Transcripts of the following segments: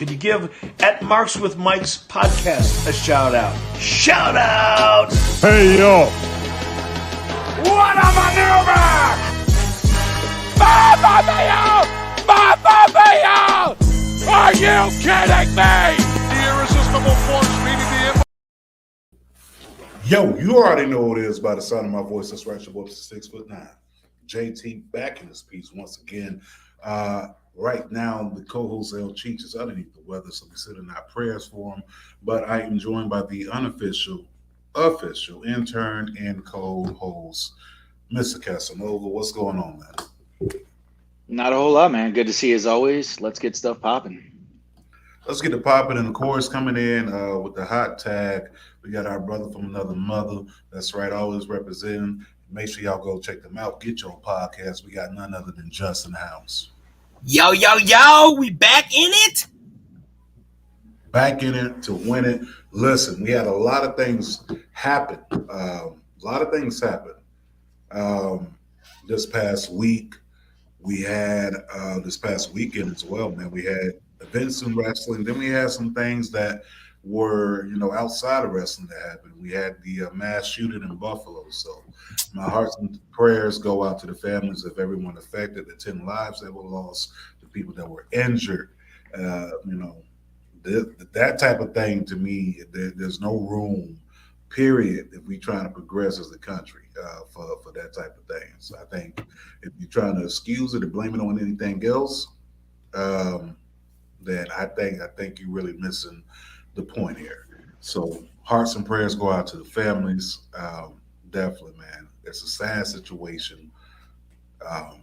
Can you give at Marks with Mike's podcast a shout out? Shout out! Hey, yo. What a maneuver! Mamma mia! Are you kidding me? The irresistible force meeting the Yo, you already know what it is by the sound of my voice. That's right, your boy, 6'9". JT back in this piece once again. Right now, the co-host El Cheech is underneath the weather, so we send in our prayers for him. But I am joined by the official intern and co-host, Mr. Casanova. What's going on, man? Not a whole lot, man. Good to see you as always. Let's get stuff popping. Let's get it popping. And of course, coming in with the hot tag, we got our brother from another mother. That's right, always representing. Make sure y'all go check them out. Get your podcast. We got none other than Juss in the house. Yo, we back in it? Back in it to win it. Listen, we had a lot of things happen. This past week. We had this past weekend as well, man. We had events in wrestling. Then we had some things that were, outside of wrestling that happened. We had the mass shooting in Buffalo. So my hearts and prayers go out to the families of everyone affected, the 10 lives that were lost, the people that were injured. That type of thing, to me, there's no room, period, if we're trying to progress as a country for that type of thing. So I think if you're trying to excuse it or blame it on anything else, then I think you're really missing the point here. So hearts and prayers go out to the families. Definitely, man. It's a sad situation. I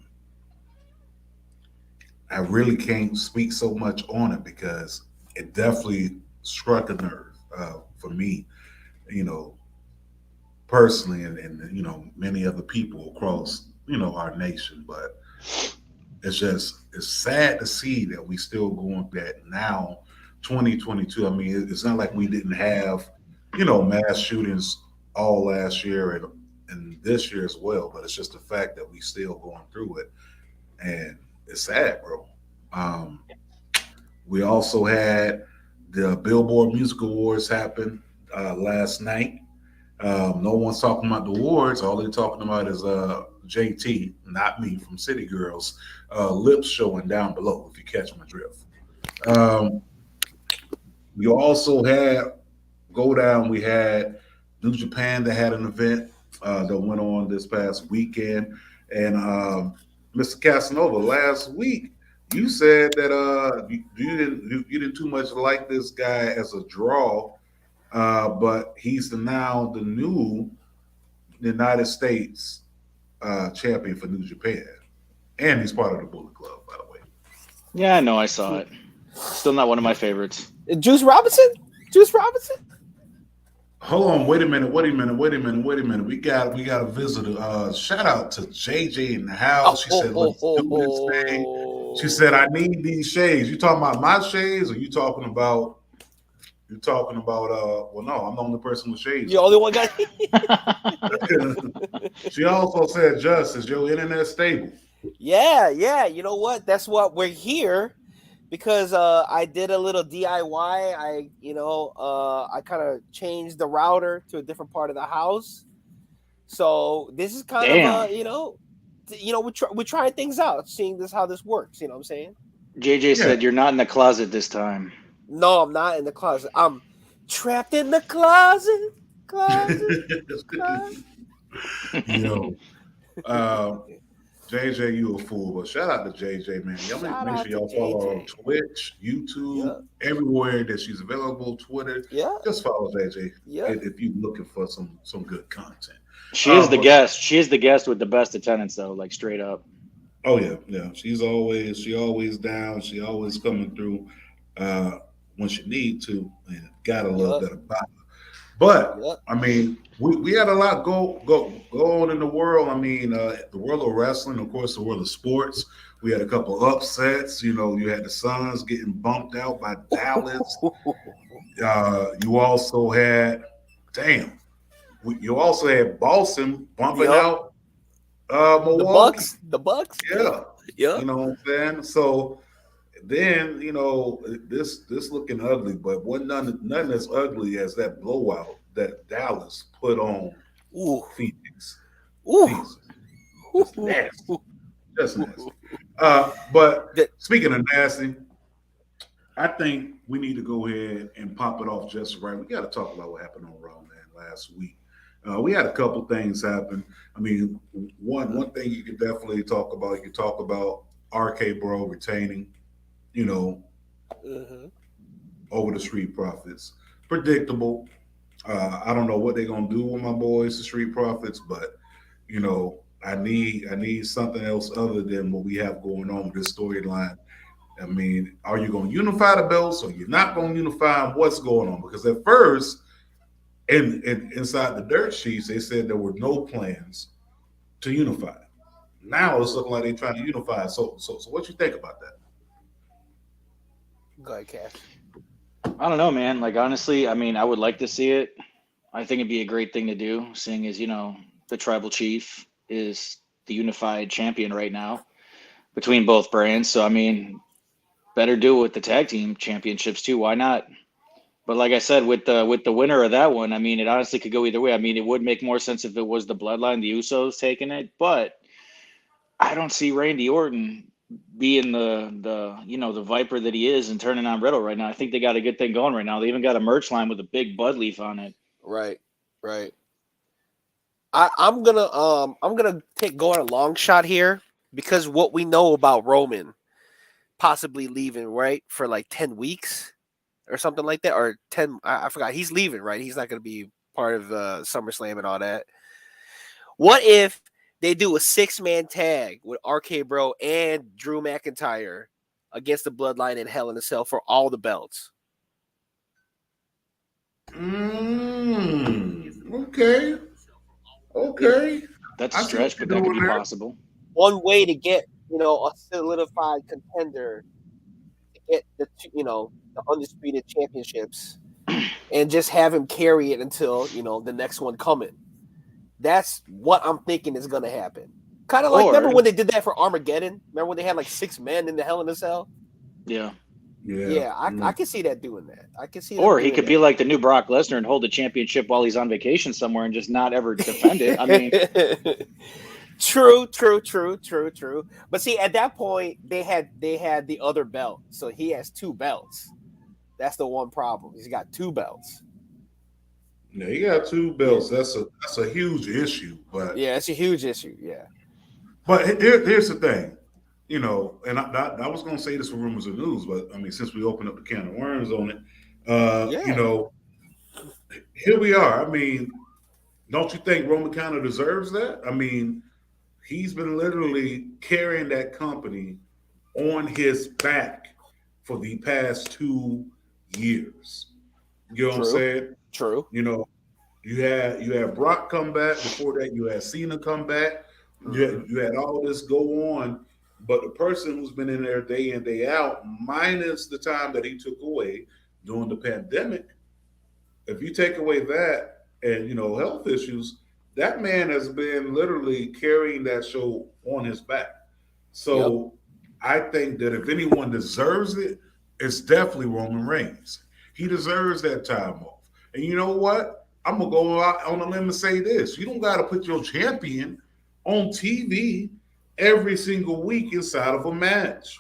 really can't speak so much on it because it definitely struck a nerve for me, personally, and many other people across, our nation. But it's sad to see that we still going that now, 2022. I mean, it's not like we didn't have, mass shootings all last year and this year as well, but it's just the fact that we still going through it, and it's sad, bro. We also had the Billboard Music Awards happen last night. No one's talking about the awards. All they're talking about is JT, not me, from City Girls, lips showing down below, if you catch my drift. We also had we had New Japan that had an event that went on this past weekend. And Mr. Casanova, last week, you said that you didn't too much like this guy as a draw, but he's now the new United States champion for New Japan, and he's part of the Bullet Club, by the way. Yeah, I know. I saw it. Still not one of my favorites. Juice Robinson? Hold on, wait a minute. We got a visitor. Shout out to JJ in the house. She said, "Let's do this thing." She said, "I need these shades." You talking about my shades, or you talking about? Well, no, I'm the only person with shades. You only one guy. She also said, "Just, is your internet stable?" Yeah. You know what? That's what we're here. Because I did a little DIY. I kind of changed the router to a different part of the house. So this is kind of we're trying things out, seeing how this works. You know what I'm saying? JJ said you're not in the closet this time. No, I'm not in the closet. I'm trapped in the closet. JJ, you a fool, but shout out to JJ, man. Y'all make sure y'all follow her on Twitch, YouTube, everywhere that she's available, Twitter. Yeah. Just follow JJ Yeah. if you're looking for some good content. She is the guest. She is the guest with the best attendance, though, like straight up. Oh yeah. She always down. She always coming through when she need to, and gotta love that about her. But I mean, we had a lot go on in the world. I mean, the world of wrestling, of course, the world of sports. We had a couple upsets. You had the Suns getting bumped out by Dallas. You also had, you also had Boston bumping out Milwaukee. The Bucks. Yeah. You know what I'm saying? So then this looking ugly, but none as ugly as that blowout that Dallas put on Ooh. Phoenix. Ooh. Jesus, just nasty, just nasty. But speaking of nasty, I think we need to go ahead and pop it off just right. We got to talk about what happened on Raw, man, last week. We had a couple things happen. I mean, one thing you could definitely talk about. You could talk about RK Bro retaining, over the Street Profits. Predictable. I don't know what they're gonna do with my boys, the Street Profits, but I need something else other than what we have going on with this storyline. I mean, are you going to unify the belts or you're not going to unify them? What's going on? Because at first, inside the dirt sheets, they said there were no plans to unify. Now it's looking like they're trying to unify. So what you think about that? Go ahead, Cash. I don't know, man. Like, honestly, I mean, I would like to see it. I think it'd be a great thing to do, seeing as, the tribal chief is the unified champion right now between both brands. So, I mean, better do it with the tag team championships too. Why not? But like I said, with the winner of that one, I mean, it honestly could go either way. I mean, it would make more sense if it was the Bloodline, the Usos taking it, but I don't see Randy Orton being the Viper that he is and turning on Riddle right now. I think they got a good thing going right now. They even got a merch line with a big bud leaf on it. Right. I'm gonna go on a long shot here because what we know about Roman possibly leaving, right, for like 10 weeks or something like that, or 10. I forgot. He's leaving, right? He's not gonna be part of SummerSlam and all that. What if they do a 6-man tag with RK Bro and Drew McIntyre against the Bloodline in Hell in a Cell for all the belts? Okay. That's a stretch, but that could be possible. One way to get, a solidified contender to get the undisputed championships and just have him carry it until, the next one coming. That's what I'm thinking is going to happen. Kind of like, remember when they did that for Armageddon? Remember when they had like 6 men in the Hell in a Cell? Yeah. I can see that doing that. I can see. Or he could be like the new Brock Lesnar and hold the championship while he's on vacation somewhere and just not ever defend it. I mean, true. But see, at that point, they had the other belt, so he has 2 belts. That's the one problem. He's got 2 belts. Yeah, he got 2 belts. That's a huge issue. But yeah, it's a huge issue. Yeah. But here's the thing. And I was going to say this for rumors of news, but I mean, since we opened up the can of worms on it, here we are. I mean, don't you think Roman kind of deserves that? I mean, he's been literally carrying that company on his back for the past 2 years. You know what I'm saying? True. You had Brock come back. Before that, you had Cena come back. You had all this go on. But the person who's been in there day in, day out, minus the time that he took away during the pandemic, if you take away that and, health issues, that man has been literally carrying that show on his back. So I think that if anyone deserves it, it's definitely Roman Reigns. He deserves that time off. And you know what? I'm going to go out on a limb and say this. You don't got to put your champion on TV every single week inside of a match.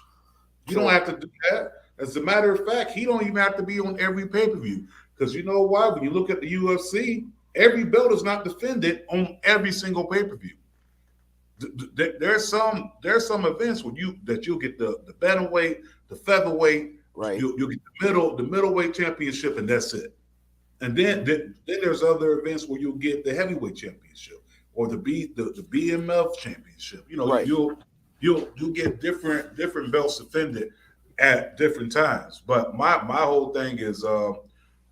You don't have to do that. As a matter of fact, he don't even have to be on every pay-per-view. Because you know why? When you look at the UFC, every belt is not defended on every single pay-per-view. There's some events where you'll get the bantamweight, the featherweight, right? You'll get the middleweight championship, and that's it. And then there's other events where you'll get the heavyweight championship or the BMF championship. Right. You'll get different belts defended at different times. But my whole thing is,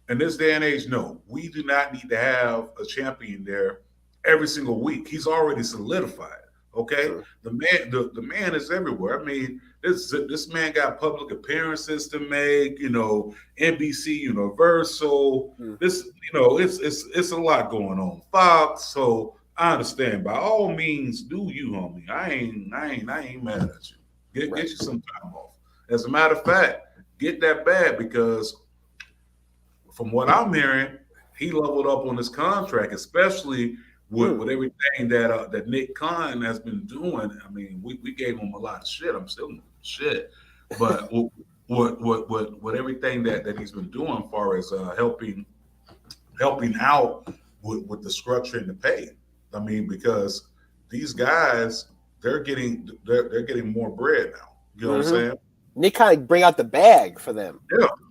in this day and age, no, we do not need to have a champion there every single week. He's already solidified. Okay, sure. The man is everywhere. I mean, this man got public appearances to make. NBC, Universal. This, it's a lot going on. Fox. So I understand. By all means, do you, homie? I ain't mad at you. Get you some time off. As a matter of fact, get that bag because from what I'm hearing, he leveled up on his contract, especially with everything that Nick Khan has been doing. I mean, we gave him a lot of shit. I'm still shit, but what everything that he's been doing, as far as helping out with the structure and the pay. I mean, because these guys they're getting more bread now. You know what I'm saying? Nick kind of bring out the bag for them.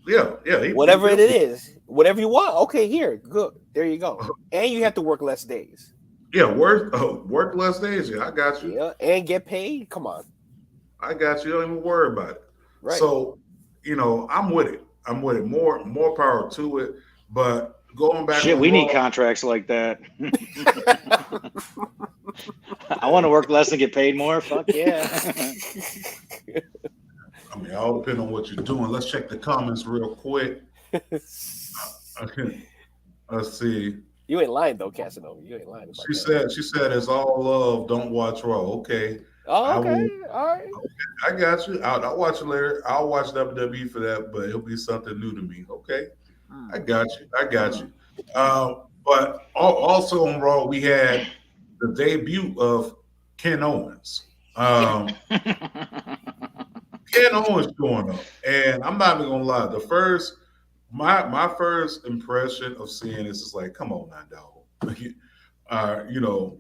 Yeah. Whatever it is, whatever you want. Okay, here, good. There you go. And you have to work less days. Yeah, work less days. Yeah, I got you. Yeah, and get paid. Come on. I got you. Don't even worry about it. Right. So, I'm with it. More power to it. But going back, we need contracts like that. I want to work less and get paid more. Fuck yeah. I mean, all depends on what you're doing. Let's check the comments real quick. Let's see. You ain't lying though, Casanova. You ain't lying about She said it's all love. Don't watch Raw. Okay. Oh, okay. All right. Okay, I got you. I'll watch it later. I'll watch WWE for that, but it'll be something new to me. Okay. I got you. But also on Raw, we had the debut of Ken Owens. Ken Owens going up, and I'm not even gonna lie. My first impression of seeing this is like, come on now, dog.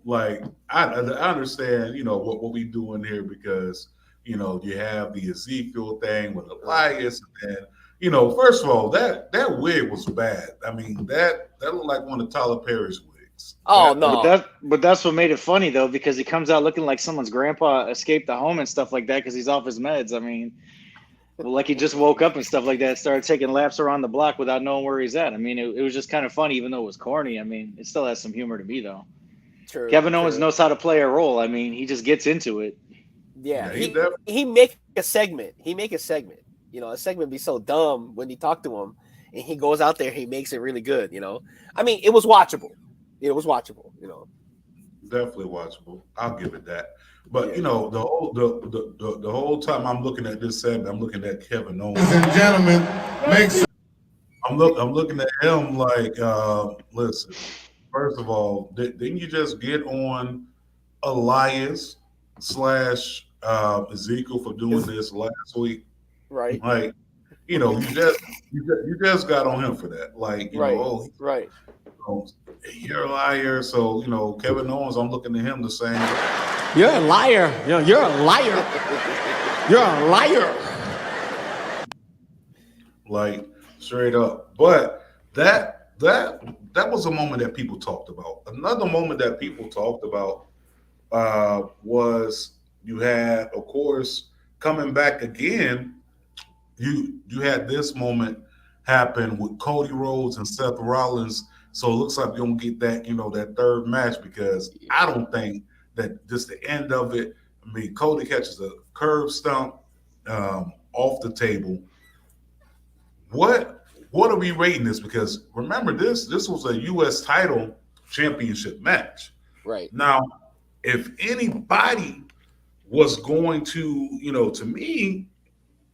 Like I understand, what we doing here because you have the Ezekiel thing with Elias, and first of all, that wig was bad. I mean, that looked like one of Tyler Perry's wigs. Oh no, but that's what made it funny though, because he comes out looking like someone's grandpa escaped the home and stuff like that because he's off his meds. I mean, like he just woke up and stuff like that, started taking laps around the block without knowing where he's at. I mean, it was just kind of funny, even though it was corny. I mean, it still has some humor to me though. True, Kevin Owens knows how to play a role. I mean, he just gets into it. Yeah, he make a segment. A segment be so dumb when you talk to him, and he goes out there, he makes it really good. I mean, it was watchable. Definitely watchable. I'll give it that. But the whole time I'm looking at this segment, I'm looking at Kevin Owens. Ladies and gentlemen, I'm looking at him like, listen. First of all, didn't you just get on Elias / Ezekiel for doing this last week? Right. Like, you just got on him for that. Like, right. You're a liar. So, Kevin Owens, I'm looking at him the same way. you're a liar. You're a liar. You're a liar. Like, straight up. But that was a moment that people talked about. Another moment that people talked about was you had, of course, coming back again, you had this moment happen with Cody Rhodes and Seth Rollins. So it looks like you're going to get that, that third match because I don't think that just the end of it, I mean, Cody catches a curb stomp off the table. What are we rating this? Because remember, this was a U.S. title championship match. Right. Now, if anybody was going to, to me,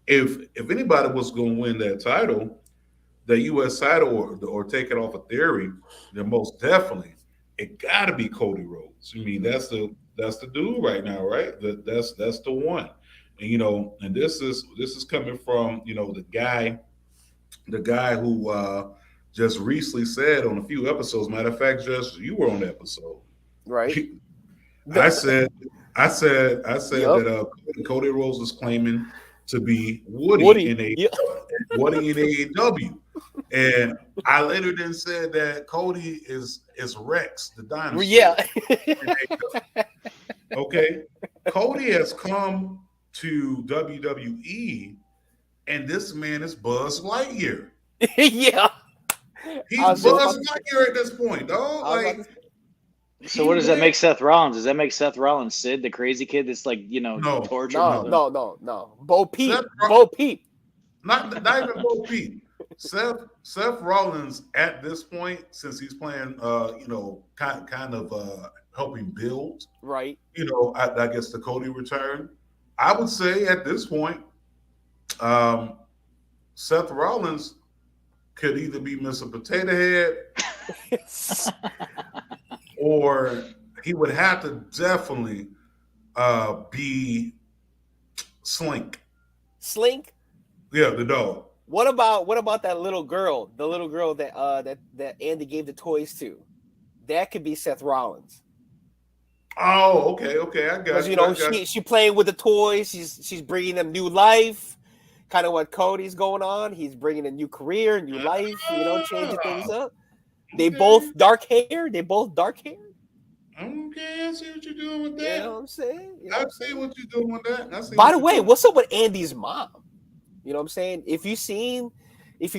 if anybody was going to win that title, the U.S. title or take it off of Theory, then most definitely it got to be Cody Rhodes. I mean, that's the dude right now, right? That's the one. And and this is coming from the guy who just recently said on a few episodes. Matter of fact, just you were on the episode, right? I said that Cody Rhodes was claiming to be Woody in AEW, and I later then said that Cody is Rex the dinosaur. Yeah. Okay, Cody has come to WWE, and this man is Buzz Lightyear. Yeah, he's Buzz Lightyear at this point, dog. So what does that make Seth Rollins? Does that make Seth Rollins Sid, the crazy kid that's like, tortured? No. Bo Peep. Not even Bo Peep. Seth Rollins at this point, since he's playing, kind of helping build, right? I guess the Cody return. I would say at this point, Seth Rollins could either be Mr. Potato Head or he would have to definitely be Slink. Slink. Yeah, the dog. What about that little girl? The little girl that Andy gave the toys to. That could be Seth Rollins. Oh, okay, I got you. She playing with the toys. She's bringing them new life. Kind of what Cody's going on. He's bringing a new career, new life. Changing things up. They both dark hair. Okay, I see what you're doing with that. You know what I'm saying? I see what you're doing with that. By the way, what's up with Andy's mom? You know what I'm saying? If you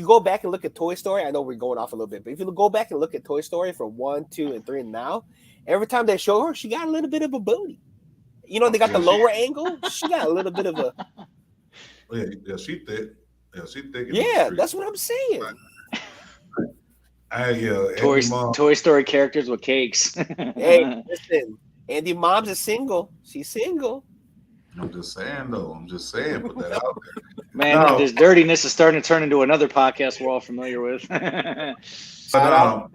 go back and look at Toy Story, I know we're going off a little bit, but if you go back and look at Toy Story from 1, 2, and 3 and now, every time they show her, she got a little bit of a booty. They got the lower angle. She got a little bit of a. Yeah, she thick. Yeah, that's what I'm saying. Toy Story characters with cakes. Hey, listen, Andy mom's is single. She's single. I'm just saying, put that out there. Man, this dirtiness is starting to turn into another podcast we're all familiar with. Shout out.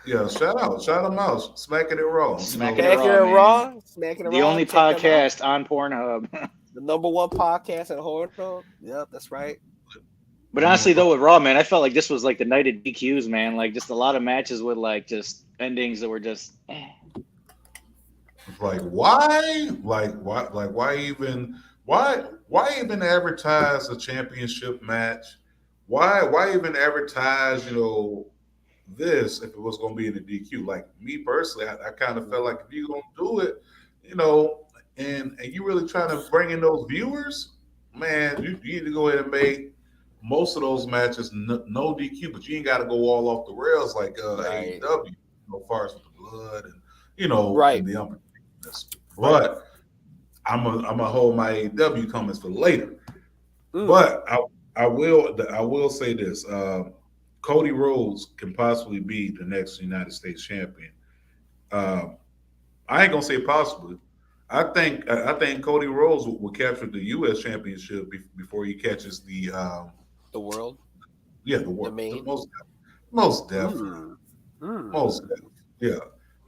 Yeah, shout them out. Smacking it raw. Smacking it raw. The only podcast on Pornhub. The number one podcast in Pornhub. Yep, that's right. But honestly, though, with Raw, man, I felt like this was like the night of DQs, man. Like just a lot of matches with like just endings that were just. Like why? Why even advertise a championship match? Why even advertise, this if it was going to be in the DQ? Like me personally, I kind of felt like if you're going to do it, and you really trying to bring in those viewers, man, you need to go ahead and make most of those matches no DQ, but you ain't got to go all off the rails like AEW, as far as with the blood and and the unpredictableness. But I'm gonna hold my AEW comments for later. But I will say this: Cody Rhodes can possibly be the next United States champion. I ain't gonna say possibly. I think Cody Rhodes will capture the U.S. championship before he catches the world. Yeah, the world. Most definitely. Most definitely. Yeah.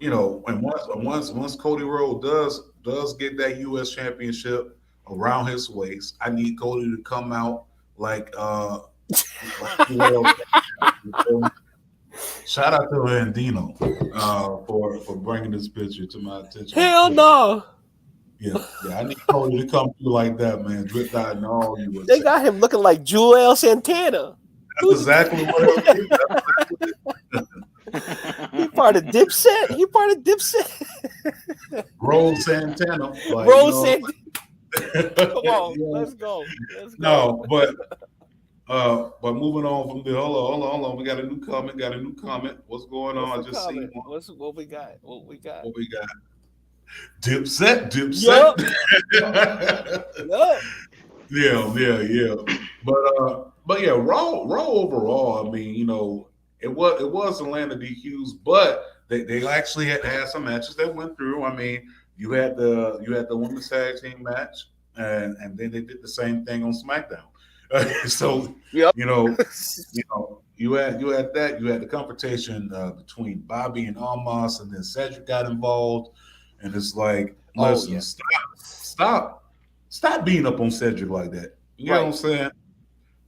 And once Cody Rhodes does get that U.S. championship around his waist, I need Cody to come out like shout out to Andino for bringing this picture to my attention. Hell no. Yeah, I need Cody to come through like that, man. Drip dye and all. They got him looking like Joel Santana. That's exactly what it is. He part of Dipset. Rose Santana. Santana. Come on, let's go. No, but moving on from there. Hold on. We got a new comment. What's going on? I just seen one. What we got? Dipset. Yep. Yeah. But yeah, Raw overall. I mean, it was Atlanta DQs, but they actually had some matches that went through. I mean, you had the women's tag team match, and then they did the same thing on SmackDown. So yep. you had that. You had the confrontation between Bobby and Omos, and then Cedric got involved, and it's like, listen, stop beating up on Cedric like that. You know what I'm saying?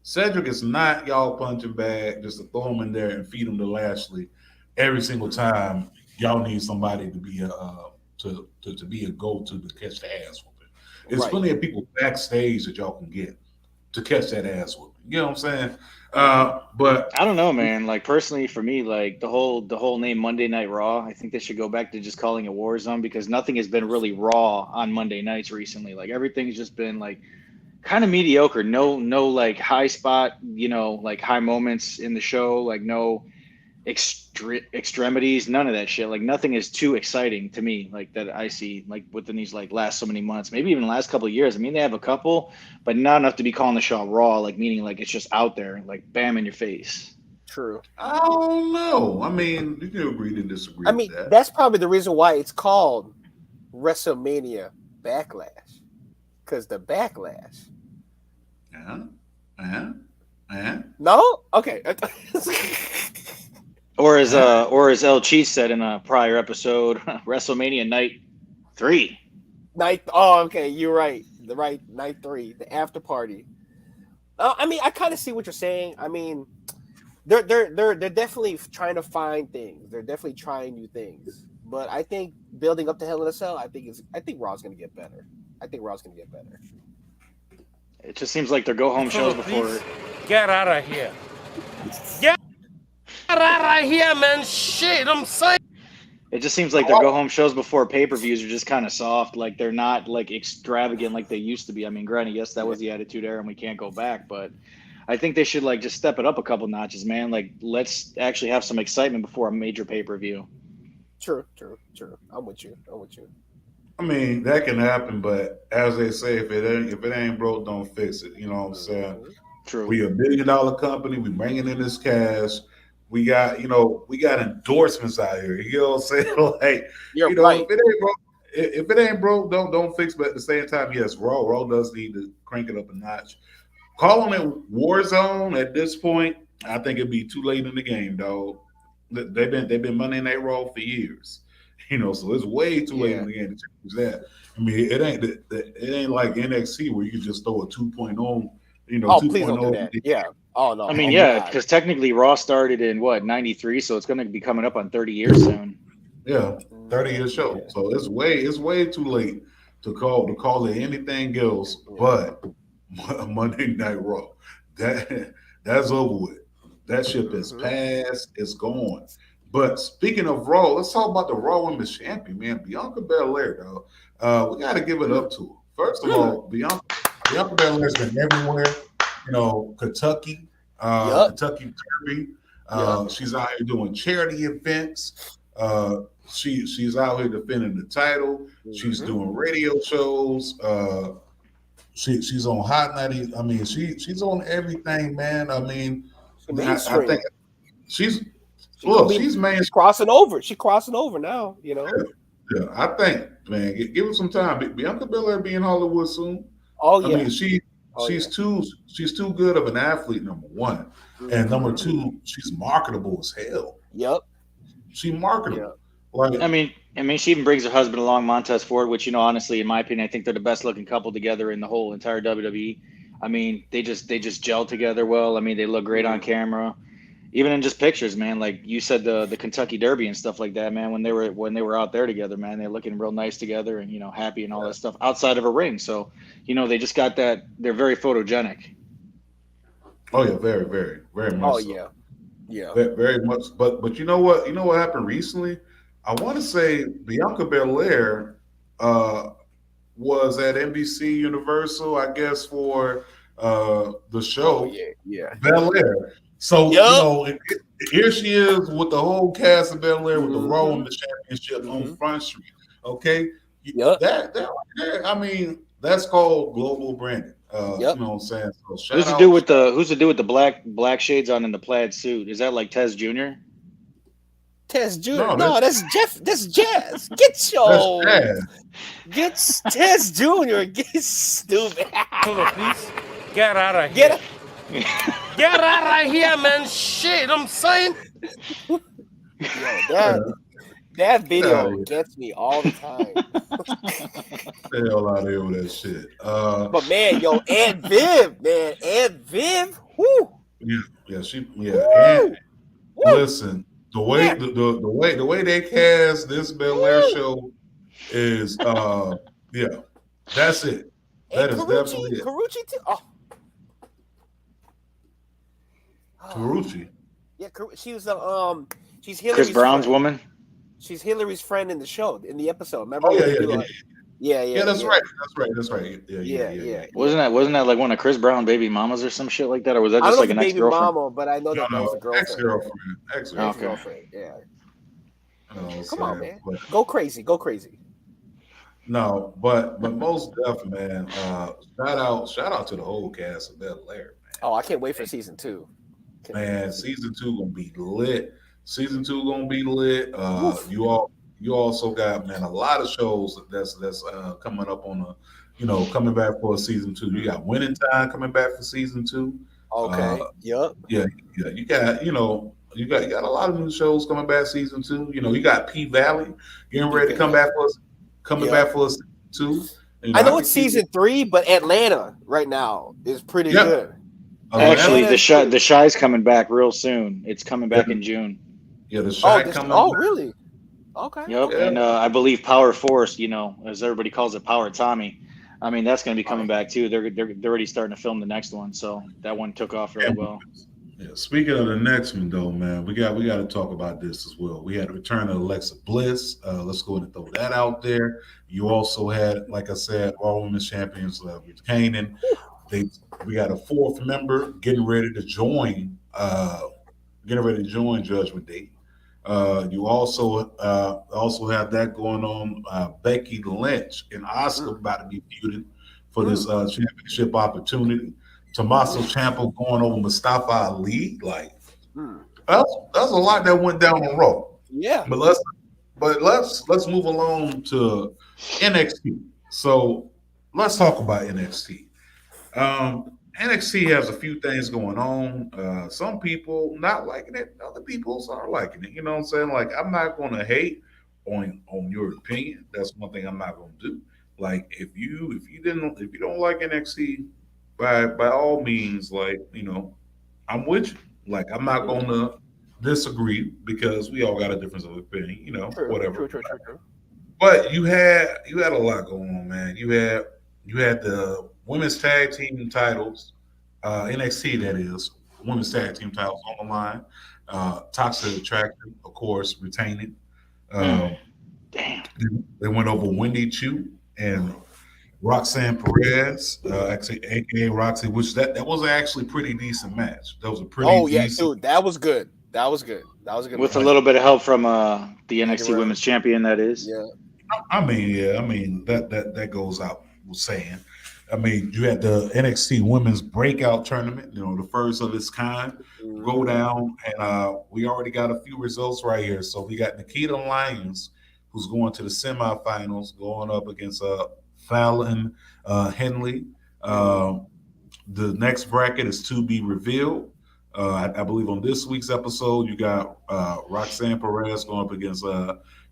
Cedric is not y'all punching bag just to throw him in there and feed him to Lashley every single time. Y'all need somebody to be to be a go-to to catch the ass whooping. There's plenty of people backstage that y'all can get to catch that ass whooping. You know what I'm saying? But I don't know, man. Like personally, for me, like the whole name Monday Night Raw, I think they should go back to just calling it Warzone because nothing has been really raw on Monday nights recently. Like everything's just been like kind of mediocre. No like high spot, like high moments in the show, like no extremities, none of that shit. Like nothing is too exciting to me, like that I see like within these like last so many months, maybe even the last couple of years. I mean, they have a couple, but not enough to be calling the show Raw, like meaning like it's just out there, like bam in your face. True. I don't know. I mean, you can agree to disagree. I mean, that's probably the reason why it's called WrestleMania Backlash, because the backlash No? Okay. Or as El Cheese said in a prior episode, WrestleMania Night 3. Okay, you're right. The right night 3, the after party. I mean, I kind of see what you're saying. I mean, they're definitely trying to find things. They're definitely trying new things. But I think building up to Hell in a Cell, I think Raw's gonna get better. It just seems like their go home shows before. Get out of here. Get out of here, man. Shit, I'm saying. It just seems like their go home shows before pay per views are just kind of soft. Like they're not like extravagant like they used to be. I mean, granted, yes, that was the Attitude Era, and we can't go back, but I think they should like just step it up a couple notches, man. Like let's actually have some excitement before a major pay per view. True. I'm with you. I mean, that can happen, but as they say, if it ain't broke, don't fix it. You know what I'm saying? True. We $1 billion company. We bringing in this cash. We got endorsements out here. You know what I'm saying? Like, right. if it ain't broke, don't fix. But at the same time, yes, Raw does need to crank it up a notch. Calling it Warzone at this point, I think it'd be too late in the game, dog. They've been Monday Night Raw for years. So it's way too late in the game to change that. I mean, it ain't like NXT where you can just throw a 2.0. Please don't do that. Yeah. Oh no. I mean, because technically Raw started in what 93, so it's going to be coming up on 30 years soon. Yeah, 30-year show. Yeah. So it's way too late to call it anything else but Monday Night Raw. That's over with. That ship is past. It's gone. But speaking of Raw, let's talk about the Raw Women's Champion, man. Bianca Belair, though. We got to give it up to her. First of all, Bianca Belair's been everywhere. Kentucky, Kentucky Derby. She's out here doing charity events. She's out here defending the title. She's doing radio shows. She's on Hot 90. I mean, she's on everything, man. I mean, I think she's crossing over. She's crossing over now. Yeah, I think, man, give her some time. Bianca Belair be in Hollywood soon. Oh yeah. I mean, she's too good of an athlete. Number one, and number two, she's marketable as hell. Yep. She's marketable. Yep. Like, I mean, she even brings her husband along, Montez Ford, which honestly, in my opinion, I think they're the best looking couple together in the whole entire WWE. I mean, they just gel together well. I mean, they look great on camera, even in just pictures, man. Like you said, the Kentucky Derby and stuff like that, man. When they were out there together, man, they're looking real nice together and happy and all that stuff outside of a ring. So they just got that. They're very photogenic. Oh yeah, very, very, very much. Oh so. Yeah, very much. But you know what? You know what happened recently? I want to say Bianca Belair was at NBC Universal, I guess, for the show. Oh, yeah. Belair. So here she is with the whole cast of Belair with the Raw Women's Championship on Front Street. Okay, that I mean, that's called global branding. You know what I'm saying? So who's the dude with the black shades on in the plaid suit? Is that like Tez Jr.? Tez Jr. No, that's Jeff. That's Jazz. Get Tez Jr. Get stupid. Please get out of here. Get out of here, man. Shit, I'm saying. That video gets me all the time. The hell out of here with that shit. But man, Aunt Viv, whoo. Yeah. Listen, the way they cast this Belair show is that's it. That is definitely it. Carucci too. Oh. Carucci. Yeah, she was she's Hillary's Chris Brown's friend. Woman. She's Hillary's friend in the show, in the episode. Remember? Oh yeah. That's right. Yeah. Wasn't that like one of Chris Brown baby mamas or some shit like that, or was that just like an ex-girlfriend? Mama, but I know that was a girlfriend. Ex-girlfriend. Yeah. Oh, come on, man. Go crazy. No, but most definitely, man. Shout out to the whole cast of Belair, man. Oh, I can't wait for season 2. Man, season 2 gonna be lit. You also got, man, a lot of shows that's coming up on coming back for a season 2. You got Winning Time coming back for season 2. Okay. Yep. Yeah. You got you got a lot of new shows coming back season 2. You got P Valley getting ready to come back for us, back for us season 2. I know it's season 3, but Atlanta right now is pretty good. Actually, the Shy's coming back real soon. It's coming back in June. Yeah, the Shy coming. Oh, really? Okay. Yep, okay. and I believe Power Force, as everybody calls it, Power Tommy. I mean, that's going to be coming back too. They're already starting to film the next one, so that one took off really well. Yeah. Speaking of the next one, though, man, we got to talk about this as well. We had a return of Alexa Bliss. Let's go ahead and throw that out there. You also had, like I said, all women's champions retaining. We got a 4th member getting ready to join Judgment Day. You also have that going on. Becky Lynch and Asuka about to be feuding for this championship opportunity. Tommaso Ciampa going over Mustafa Ali. Like that's a lot that went down on Raw. Yeah. But let's move along to NXT. So let's talk about NXT. NXT has a few things going on. Some people not liking it, other people are liking it. You know what I'm saying? Like, I'm not gonna hate on your opinion. That's one thing I'm not gonna do. Like, if you don't like NXT, by all means, like, I'm with you. Like, I'm not gonna disagree because we all got a difference of opinion, whatever. True. But you had a lot going on, man. You had the women's tag team titles, NXT, that is, women's tag team titles on the line. Toxic Attraction, of course, retaining. Damn. They went over Wendy Chu and Roxanne Perez, aka Roxy, which that was actually pretty decent match. That was a pretty decent. Dude, that was good. That was good. With match. A little bit of help from the NXT Women's Champion, that is. Yeah. I mean that goes out saying. I mean, you had the NXT Women's Breakout Tournament, the first of its kind, go down, and we already got a few results right here. So we got Nikita Lyons, who's going to the semifinals, going up against Fallon Henley. The next bracket is to be revealed. I believe on this week's episode, you got Roxanne Perez going up against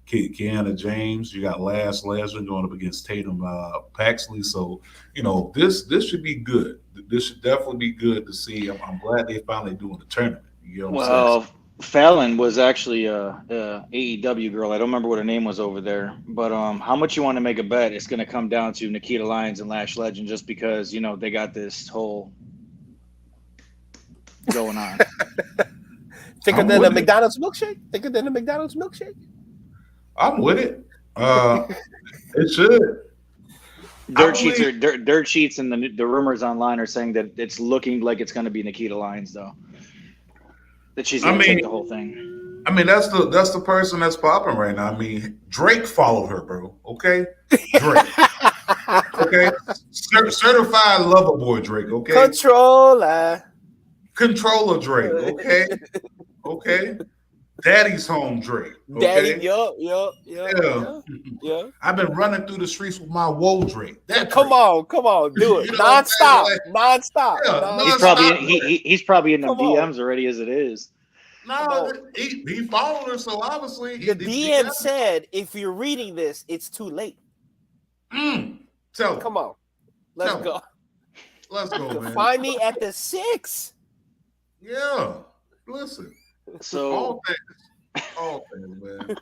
Kiana James. You got Lash Legend going up against Tatum Paxley. So, this should be good. This should definitely be good to see. I'm glad they finally doing the tournament. You know what I'm saying? Fallon was actually a AEW girl. I don't remember what her name was over there. But how much you want to make a bet? It's going to come down to Nikita Lyons and Lash Legend, just because they got this whole going on. Thicker than a McDonald's milkshake? Thicker than a McDonald's milkshake? I'm with it. It should. Dirt sheets, and the rumors online are saying that it's looking like it's going to be Nikita Lyons, though. That she's going to take the whole thing. I mean, that's the person that's popping right now. I mean, Drake followed her, bro. Okay, Drake. Okay, certified lover boy Drake. Okay, controller Drake. Okay. Daddy's home Drake. Okay? Daddy, yeah. I've been running through the streets with my woe Drake. Come on, do it. Non-stop. He's probably in the DMs already as it is. No, he followed her, so obviously the DM said, if you're reading this, it's too late. Tell him. Come on. Let's go. Let's go, man. Find me at the 6. Yeah. Listen. So all things, man.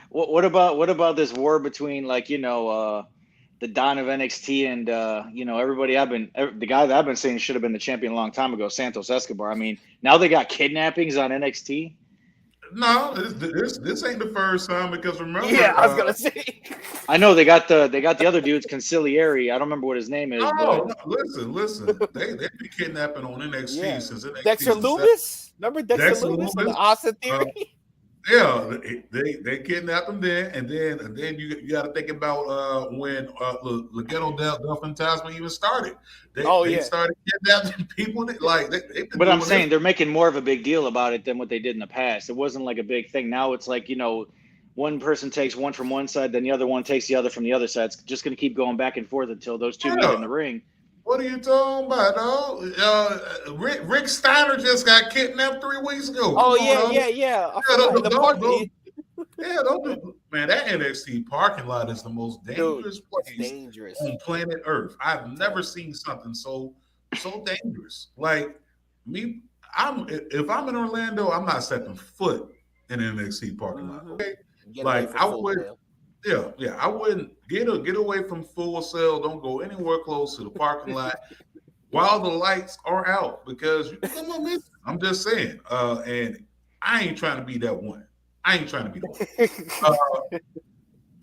What about this war between the Don of NXT and everybody? The guy that I've been saying should have been the champion a long time ago, Santos Escobar. I mean, now they got kidnappings on NXT. No, this ain't the first time, because remember. Yeah, I was gonna say. I know they got the other dudes, Conciliary. I don't remember what his name is. No, listen. They be kidnapping on NXT since NXT. Dexter Lumis. Remember Dexter Lumis and the Austin Theory? They kidnapped him then, and then you got to think about when Legado del Fantasma even started. They started kidnapping people. But I'm saying they're making more of a big deal about it than what they did in the past. It wasn't like a big thing. Now it's like one person takes one from one side, then the other one takes the other from the other side. It's just going to keep going back and forth until those two meet in the ring. What are you talking about, dog? Rick Steiner just got kidnapped 3 weeks ago. Oh, yeah. Don't do, man. That NXT parking lot is the most dangerous place on planet Earth. I've never seen something so dangerous. Like me, if I'm in Orlando, I'm not stepping foot in an NXT parking lot. Okay, like I would. Yeah. I wouldn't get away from Full Sail. Don't go anywhere close to the parking lot while the lights are out because you come on, miss. I'm just saying. And I ain't trying to be that one.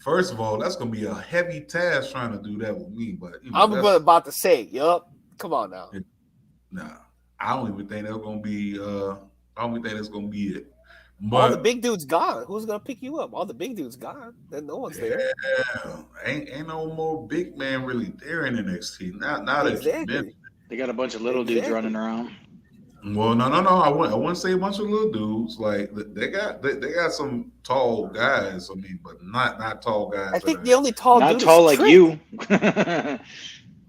First of all, that's gonna be a heavy task trying to do that with me. But I'm about to say, yup. Come on now. Nah, I don't even think that's gonna be. I don't even think that's gonna be it. But, all the big dudes gone. Who's gonna pick you up? All the big dudes gone. Then no one's there. Yeah, ain't no more big man really there in NXT. Not exactly. They got a bunch of little dudes running around. Well, no. I wouldn't say a bunch of little dudes. Like they got some tall guys. I mean, but not tall guys. I think the only tall dude not tall is like Trick. you.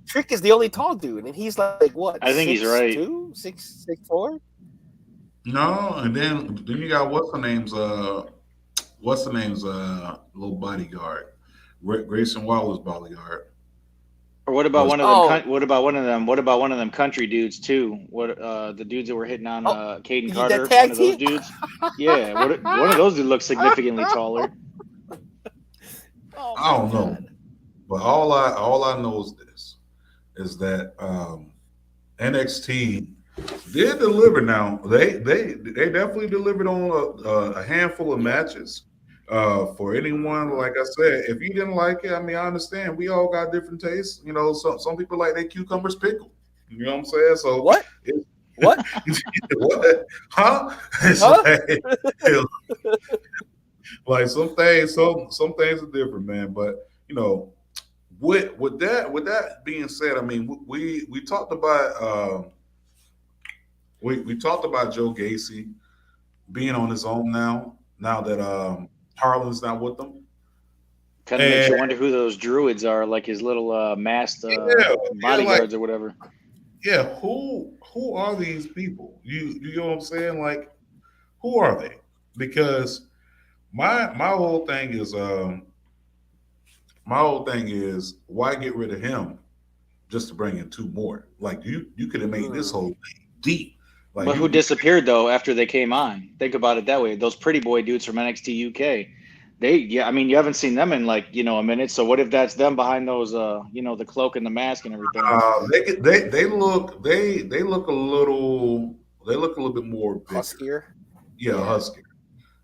Trick is the only tall dude, and he's like what? I think he's right. 6'2", 6'4". No, and then you got what's the name's little bodyguard, Grayson Waller's bodyguard. Or what about one of them? What about one of them country dudes too? What the dudes that were hitting on Caden Carter? One of those dudes. Yeah, one of those dudes looks significantly taller. I don't know, but all I know is that NXT did deliver. Now they definitely delivered on a handful of matches. For anyone, like I said, if you didn't like it, I mean, I understand. We all got different tastes. You know, some people like their cucumbers pickled. You know what I'm saying? So what? What? What? Huh? Like some things are different, man. But you know, with that being said, I mean, we talked about we talked about Joe Gacy being on his own now that Harlan's not with them. Kind of makes you wonder who those druids are, like his little masked bodyguards or whatever. Yeah, who are these people? You know what I'm saying? Like, who are they? Because my whole thing is why get rid of him just to bring in 2 more? Like you could have made this whole thing deep. Like, but who disappeared though after they came on? Think about it that way. Those pretty boy dudes from NXT UK. I mean, you haven't seen them in like, a minute. So what if that's them behind those, the cloak and the mask and everything? They look a little bit more bigger. Huskier. Yeah, huskier.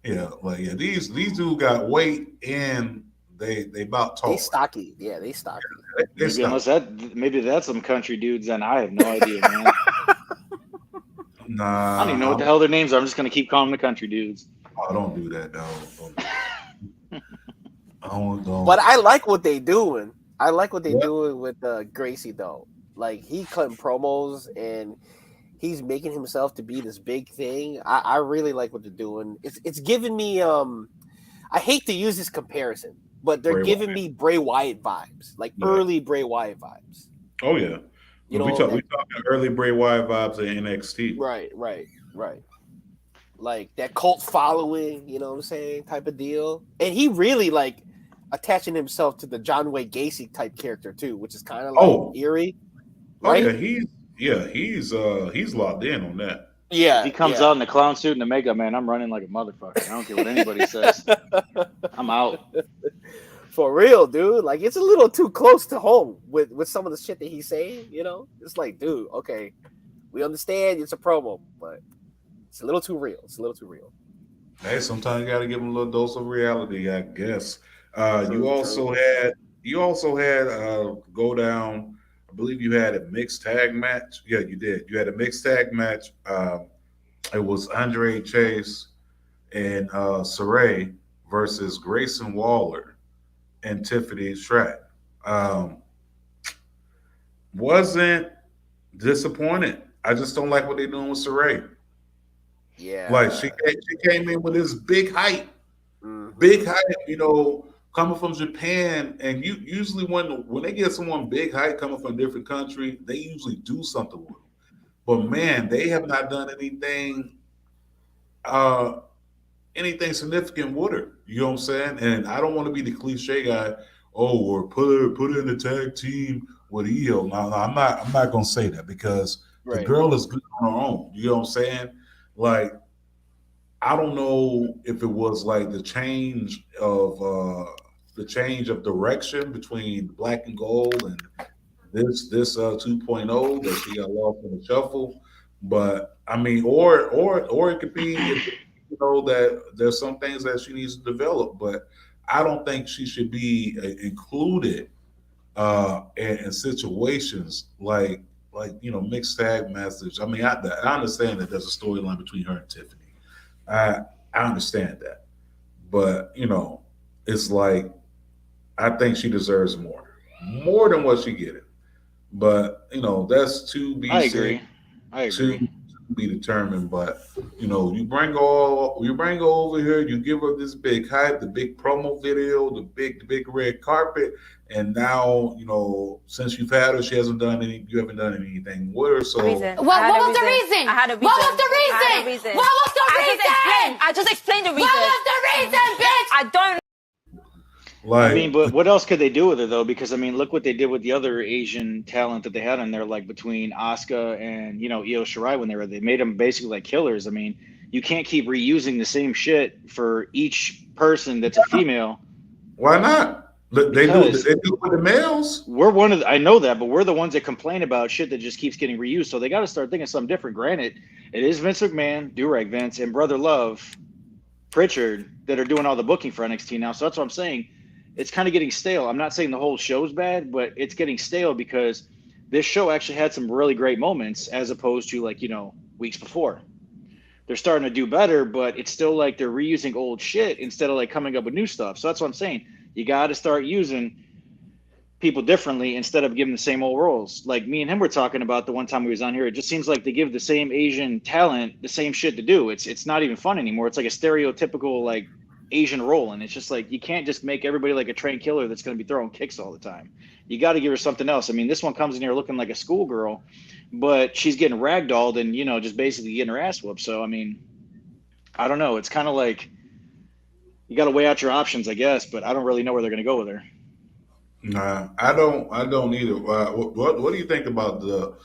Yeah, these dudes got weight and they about tall. They stocky. Yeah, they stocky. Maybe that's some country dudes, and I have no idea, man. Nah, I don't even know what the hell their names are. I'm just gonna keep calling them the country dudes. Oh, don't do that, dog. Don't. But I like what they doing. I like what they doing with Gracie though. Like he cutting promos and he's making himself to be this big thing. I really like what they're doing. It's giving me I hate to use this comparison, but they're giving me Bray Wyatt vibes, like early Bray Wyatt vibes. Oh yeah. We talking early Bray Wyatt vibes in NXT. Right. Like that cult following, you know what I'm saying, type of deal. And he really like attaching himself to the John Wayne Gacy type character too, which is kind of like eerie. Right? Oh he's locked in on that. Yeah. If he comes out in the clown suit and the makeup, man, I'm running like a motherfucker. I don't care what anybody says. I'm out. For real, dude. Like it's a little too close to home with some of the shit that he's saying, It's like, dude, okay, we understand it's a promo, but it's a little too real. Hey, sometimes you gotta give him a little dose of reality, I guess. You also had go down, I believe you had a mixed tag match. Yeah, you did. You had a mixed tag match. It was Andre Chase and Saray versus Grayson Waller and Tiffany Stratton. Wasn't disappointed. I just don't like what they're doing with Saray. Yeah. Like she came in with this big hype. Mm-hmm. big hype, coming from Japan, and usually when they get someone big hype coming from a different country, they usually do something with them. But man, they have not done anything significant with her. You know what I'm saying? And I don't want to be the cliche guy. Oh, or put her in the tag team with Io. No, I'm not gonna say that because the girl is good on her own. You know what I'm saying? Like, I don't know if it was like the change of direction between Black and Gold and this 2.0 that she got lost in the shuffle. But I mean, or it could be that there's some things that she needs to develop. But I don't think she should be included in situations like mixed tag matches. I mean, I understand that there's a storyline between her and Tiffany. I understand that, but it's like I think she deserves more than what she getting. But that's to be. I agree. To be determined. But you bring her over here, you give her this big hype, the big promo video, the big red carpet, and now since you've had her, you haven't done anything with her. So what was the reason? I had a reason. What was the reason? What was the reason? I just explained the reason. What was the reason, bitch? I don't. I mean, but what else could they do with it though? Because I mean, look what they did with the other Asian talent that they had in there, like between Asuka and Io Shirai when they made them basically like killers. I mean, you can't keep reusing the same shit for each person that's a female. Why not? They do it with the males. I know that, but we're the ones that complain about shit that just keeps getting reused. So they got to start thinking something different. Granted, it is Vince McMahon, Durag Vince, and Brother Love, Pritchard that are doing all the booking for NXT now. So that's what I'm saying. It's kind of getting stale. I'm not saying the whole show's bad, but it's getting stale because this show actually had some really great moments as opposed to weeks before. They're starting to do better, but it's still like they're reusing old shit instead of like coming up with new stuff. So that's what I'm saying. You got to start using people differently instead of giving the same old roles. Like me and him were talking about the one time we was on here. It just seems like they give the same Asian talent the same shit to do. It's not even fun anymore. It's like a stereotypical like Asian role, and it's just like you can't just make everybody like a trained killer that's going to be throwing kicks all the time. You got to give her something else. I mean, this one comes in here looking like a schoolgirl, but she's getting ragdolled and just basically getting her ass whooped. So I mean, I don't know. It's kind of like you got to weigh out your options, I guess, but I don't really know where they're going to go with her. Nah, I don't either. What do you think about the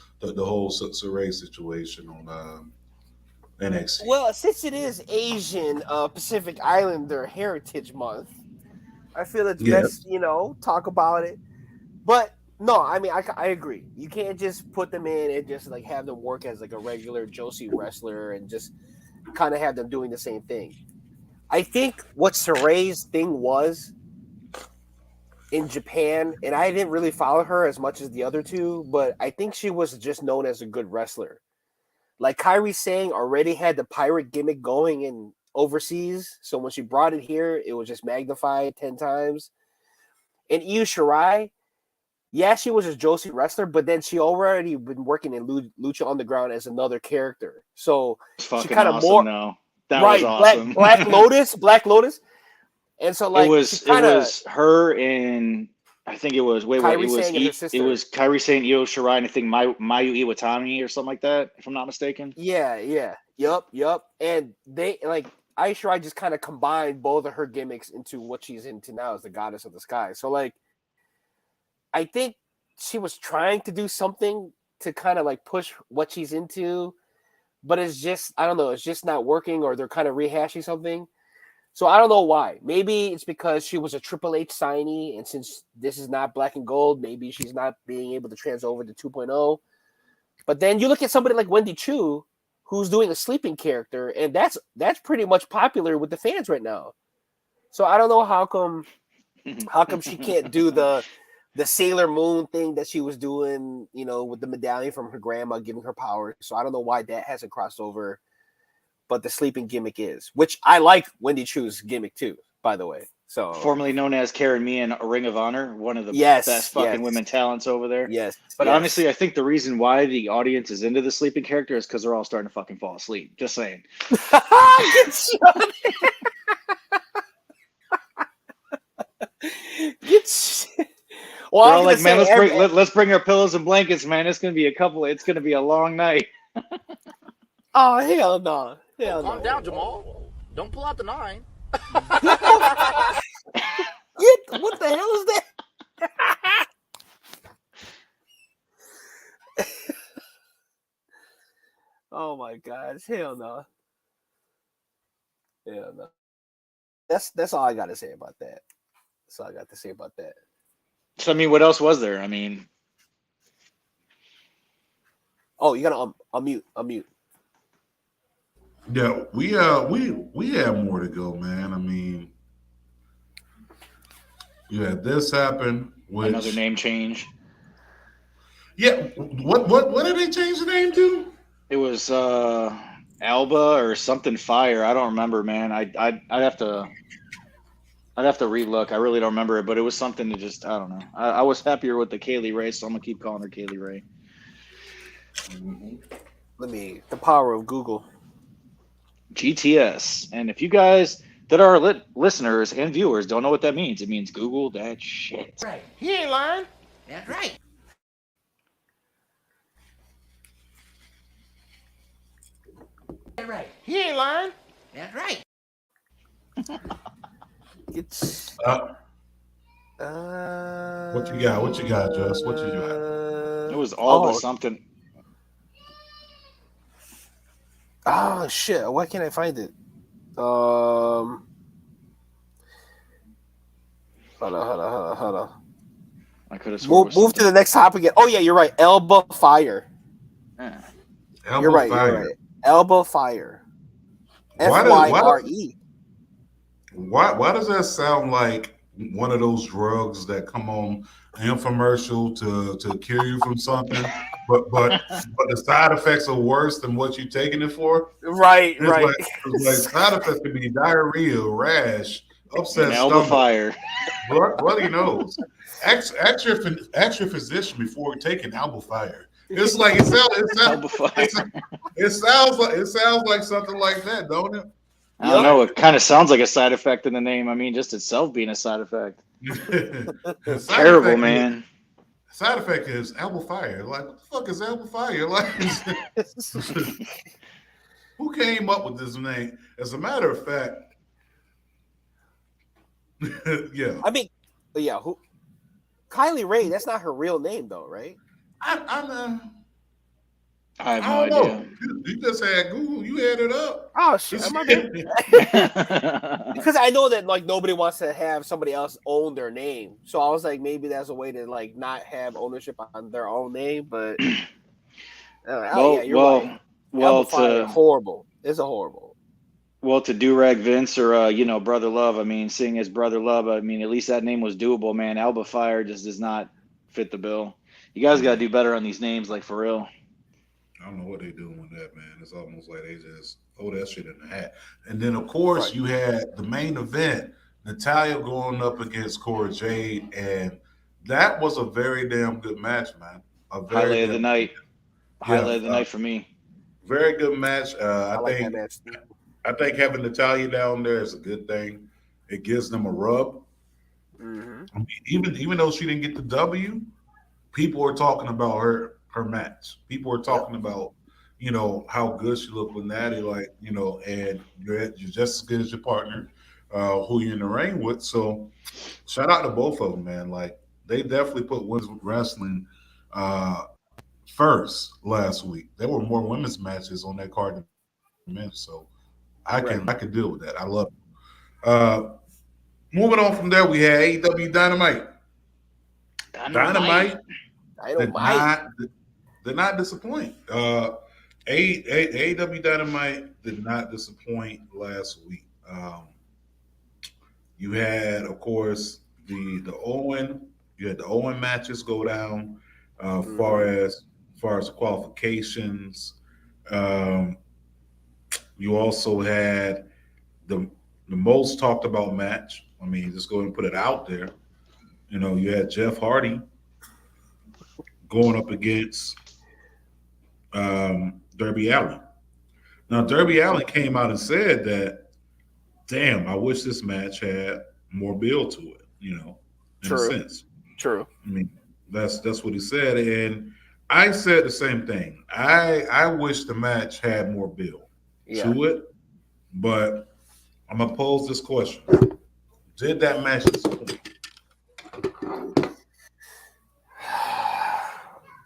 whole Saray situation on NXT? Well, since it is Asian Pacific Islander Heritage Month, I feel it's best, talk about it. But no, I mean, I agree. You can't just put them in and just like have them work as like a regular Joshi wrestler and just kind of have them doing the same thing. I think what Saray's thing was in Japan, and I didn't really follow her as much as the other two, but I think she was just known as a good wrestler. Like Kairi Sane already had the pirate gimmick going in overseas, so when she brought it here, it was just magnified 10 times. And Io Shirai, yeah, she was a Joshi wrestler, but then she already been working in Lucha Underground as another character. So she kind of awesome, more that was awesome. Black Lotus. And so like it was her and I think it was Kairi Sane, Io Shirai, and I think Mayu Iwatani or something like that, if I'm not mistaken. Yeah. Yep. And they like Io Shirai just kind of combined both of her gimmicks into what she's into now as the goddess of the sky. So like I think she was trying to do something to kind of like push what she's into, but it's just, I don't know, it's just not working, or they're kind of rehashing something. So I don't know why. Maybe it's because she was a Triple H signee, and since this is not Black and Gold, maybe she's not being able to transfer over to 2.0. But then you look at somebody like Wendy Chu, who's doing a sleeping character, and that's pretty much popular with the fans right now. So I don't know how come she can't do the Sailor Moon thing that she was doing, with the medallion from her grandma giving her power. So I don't know why that hasn't crossed over. But the sleeping gimmick is, which I like Wendy Chu's gimmick too, by the way. So formerly known as Karen Me in Ring of Honor, one of the best fucking women talents over there. Yes. But honestly, I think the reason why the audience is into the sleeping character is because they're all starting to fucking fall asleep. Just saying. Well, They're all like, man, let's bring our pillows and blankets, man. It's gonna be a long night. Oh hell no! Calm down, Jamal. Don't pull out the 9. What the hell is that? Oh my God! Hell no! Hell no! That's all I got to say about that. That's all I got to say about that. So I mean, what else was there? I mean, oh, you gotta unmute. Yeah, we have more to go, man. I mean, you had this happen. Another name change. Yeah, what did they change the name to? It was Alba or something Fire. I don't remember, man. I'd have to relook. I really don't remember it, but it was something to just, I don't know. I was happier with the Kaylee Ray, so I'm gonna keep calling her Kaylee Ray. The power of Google. GTS. And if you guys that are listeners and viewers don't know what that means, it means Google that shit. Right. He ain't lying. That's right. That's right. He ain't lying. That's right. It's what you got? What you got, Juss? What you got? It was Alba something. Oh shit! Why can't I find it? Hold on. I could have sworn. Move to the next topic again. Oh yeah, you're right. Elba Fire. Yeah. You're right. Elba Fire. FYRE. Why does that sound like one of those drugs that come on infomercial to cure you from something, but the side effects are worse than what you're taking it for? Right. It's like side effects could be diarrhea, rash, upset Elba stomach, Fire, bloody nose. Ask your physician before taking Elba Fire. It's like it sounds like something like that, don't it? I don't know. It kind of sounds like a side effect in the name. I mean, just itself being a side effect. Terrible, man. Side effect is Elba Fire. Like, what the fuck is Elba Fire? Like, who came up with this name? As a matter of fact, yeah. I mean, yeah. Who? Kylie Ray. That's not her real name, though, right? I have no idea. You just had Google. You had it up. Oh shit! Because I know that like nobody wants to have somebody else own their name, so I was like, maybe that's a way to like not have ownership on their own name. But you're right. Horrible. It's a horrible. Well, to Durag Vince or Brother Love. I mean, seeing as Brother Love, I mean, at least that name was doable, man. Alba Fire just does not fit the bill. You guys got to do better on these names, like for real. I don't know what they're doing with that, man. It's almost like they just throw that shit in the hat. And then, of course, you had the main event, Natalya going up against Cora Jade, and that was a very damn good match, man. Highlight of the night. Highlight of the night for me. Very good match. I like that match. I think having Natalya down there is a good thing. It gives them a rub. Mm-hmm. I mean, even though she didn't get the W, people are talking about her match. People are talking about, how good she looked with Natty, and you're just as good as your partner, who you're in the ring with. So shout out to both of them, man. Like, they definitely put women's wrestling first last week. There were more women's matches on that card than men, so I can deal with that. I love it. Moving on from there, we had AEW Dynamite. Dynamite did not disappoint. AEW Dynamite did not disappoint last week. You had, of course, the Owen. You had the Owen matches go down. Far as qualifications, you also had the most talked about match. I mean, just go ahead and put it out there. You had Jeff Hardy going up against Darby Allin. Now, Darby Allin came out and said that, damn, I wish this match had more build to it, in a sense. True. I mean, that's what he said, and I said the same thing. I wish the match had more build to it, but I'm gonna pose this question: did that match disappoint?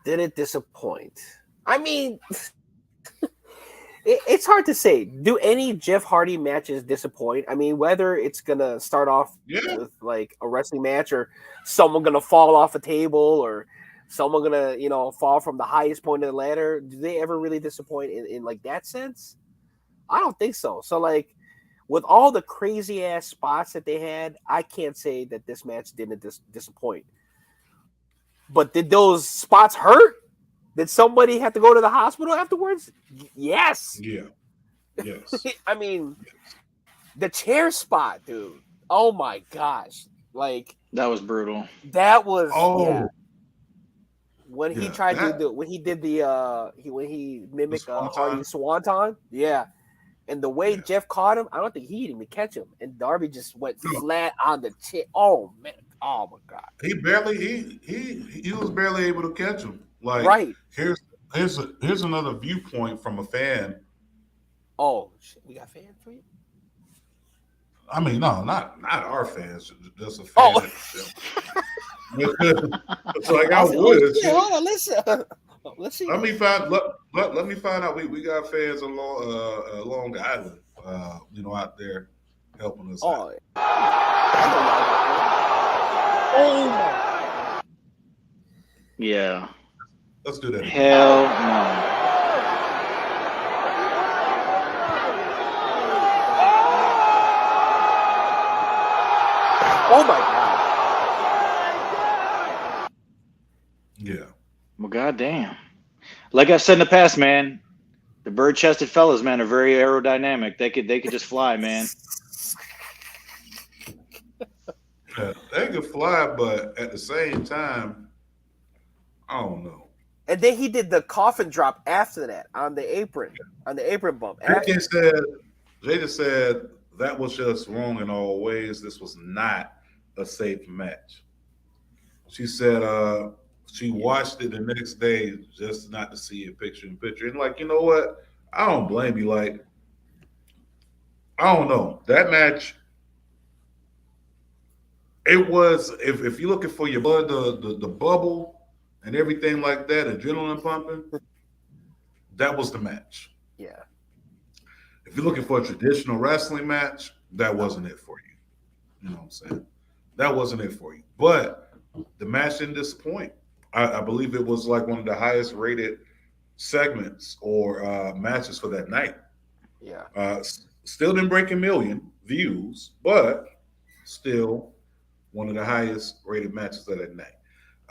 Did it disappoint? I mean, it's hard to say. Do any Jeff Hardy matches disappoint? I mean, whether it's gonna start off with like a wrestling match, or someone gonna fall off a table, or someone gonna fall from the highest point of the ladder, do they ever really disappoint in like that sense? I don't think so. So like, with all the crazy ass spots that they had, I can't say that this match didn't disappoint. But did those spots hurt? Did somebody have to go to the hospital afterwards? Yes. Yeah. Yes. I mean, the chair spot, dude. Oh my gosh. Like, that was brutal. That was when he tried to do when he did the when he mimicked Hardy's Swanton. Yeah. And the way Jeff caught him, I don't think he didn't even catch him. And Darby just went flat on the chair. Oh man. Oh my god. He was barely able to catch him. Like here's another viewpoint from a fan. Oh shit, we got fans for you? I mean, no, not our fans, just a fan. So like I would. Hold on, listen. Let's see. Let me find out. We got fans along Long Island, out there helping us out. Oh my. Yeah. Let's do that. Hell no. Oh my god. Yeah. Well, goddamn. Like I've said in the past, man, the bird-chested fellas, man, are very aerodynamic. They could just fly, man. Yeah, they could fly, but at the same time, I don't know. And then he did the coffin drop after that on the apron bump. Jada said that was just wrong in all ways. This was not a safe match. She said she watched it the next day just not to see it picture in picture. And like, you know what? I don't blame you. Like, I don't know. That match, it was, if you're looking for your blood, the bubble and everything like that, adrenaline pumping, that was the match. Yeah. If you're looking for a traditional wrestling match, that wasn't it for you. You know what I'm saying? That wasn't it for you. But the match didn't disappoint. I believe it was like one of the highest rated segments or matches for that night. Yeah. Still didn't break 1 million views, but still one of the highest rated matches of that night.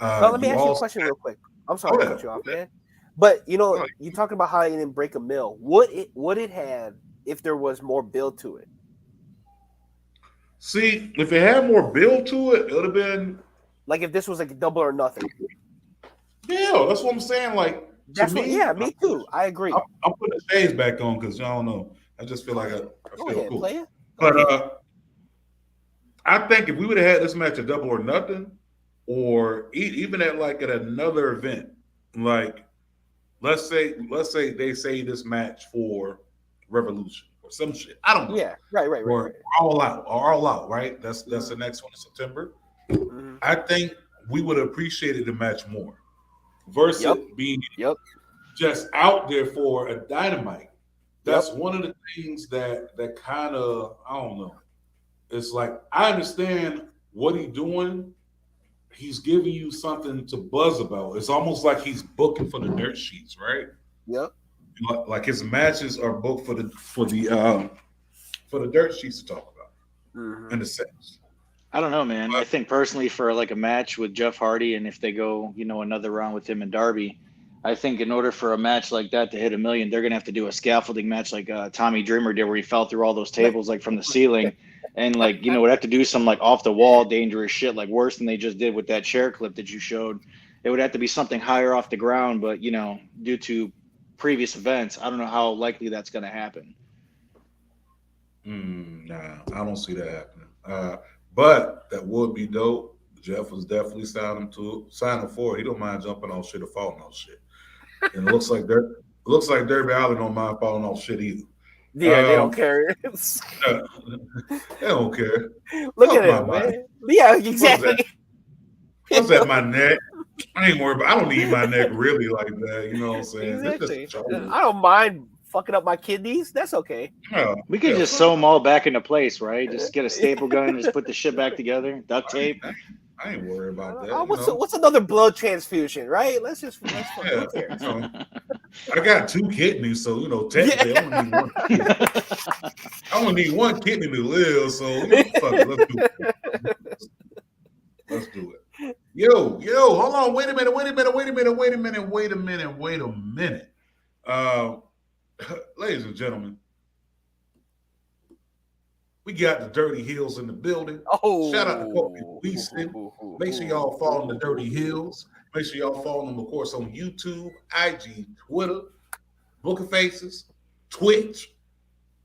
Let me ask you a question real quick. I'm sorry to cut you off, man. But you're talking about how it didn't break 1 mil. Would it have if there was more build to it? See, if it had more build to it, it would have been like if this was like Double or Nothing. Yeah, that's what I'm saying. Like me too. I agree. I'm putting the shades back on because I don't know. I just feel like I feel cool. Play it. But I think if we would have had this match at Double or Nothing, or even at another event, like let's say they say this match for Revolution or some shit. I don't know. Yeah, right. Or All Out, right? That's the next one in September. Mm-hmm. I think we would have appreciated the match more versus being just out there for a Dynamite. That's one of the things that kind of, I don't know. It's like, I understand what he's doing. He's giving you something to buzz about. It's almost like he's booking for the dirt sheets, right? Yep. Like his matches are booked for the dirt sheets to talk about, in a sense. I don't know, man. I think personally for like a match with Jeff Hardy, and if they go, another round with him and Darby, I think in order for a match like that to hit 1 million, they're gonna have to do a scaffolding match like Tommy Dreamer did, where he fell through all those tables like from the ceiling, and would have to do some like off the wall dangerous shit, like worse than they just did with that chair clip that you showed. It would have to be something higher off the ground, but due to previous events, I don't know how likely that's gonna happen. Nah, I don't see that happening. But that would be dope. Jeff was definitely signing for it. He don't mind jumping on shit or falling on shit. And it looks like Derby Allin don't mind falling off shit either. Yeah, they don't care. They don't care. Look at him, man. Yeah, exactly. What's that? My neck? I ain't worried about. I don't need my neck really like that. You know what I'm saying? Exactly. I don't mind fucking up my kidneys. That's okay. Yeah. We could just sew them all back into place, right? Just get a staple gun and just put the shit back together. Duct tape. I ain't worried about that. What's another blood transfusion, right? Let's yeah, I got 2 kidneys, so technically I only need one kidney to live. So fuck it, let's do it. Let's do it. Yo, hold on. Wait a minute. Ladies and gentlemen, we got the Dirty Hills in the building. Oh, shout out to Kobe Weaston. Make sure y'all follow the Dirty Hills. Make sure y'all follow them, of course, on YouTube, IG, Twitter, Book of Faces, Twitch.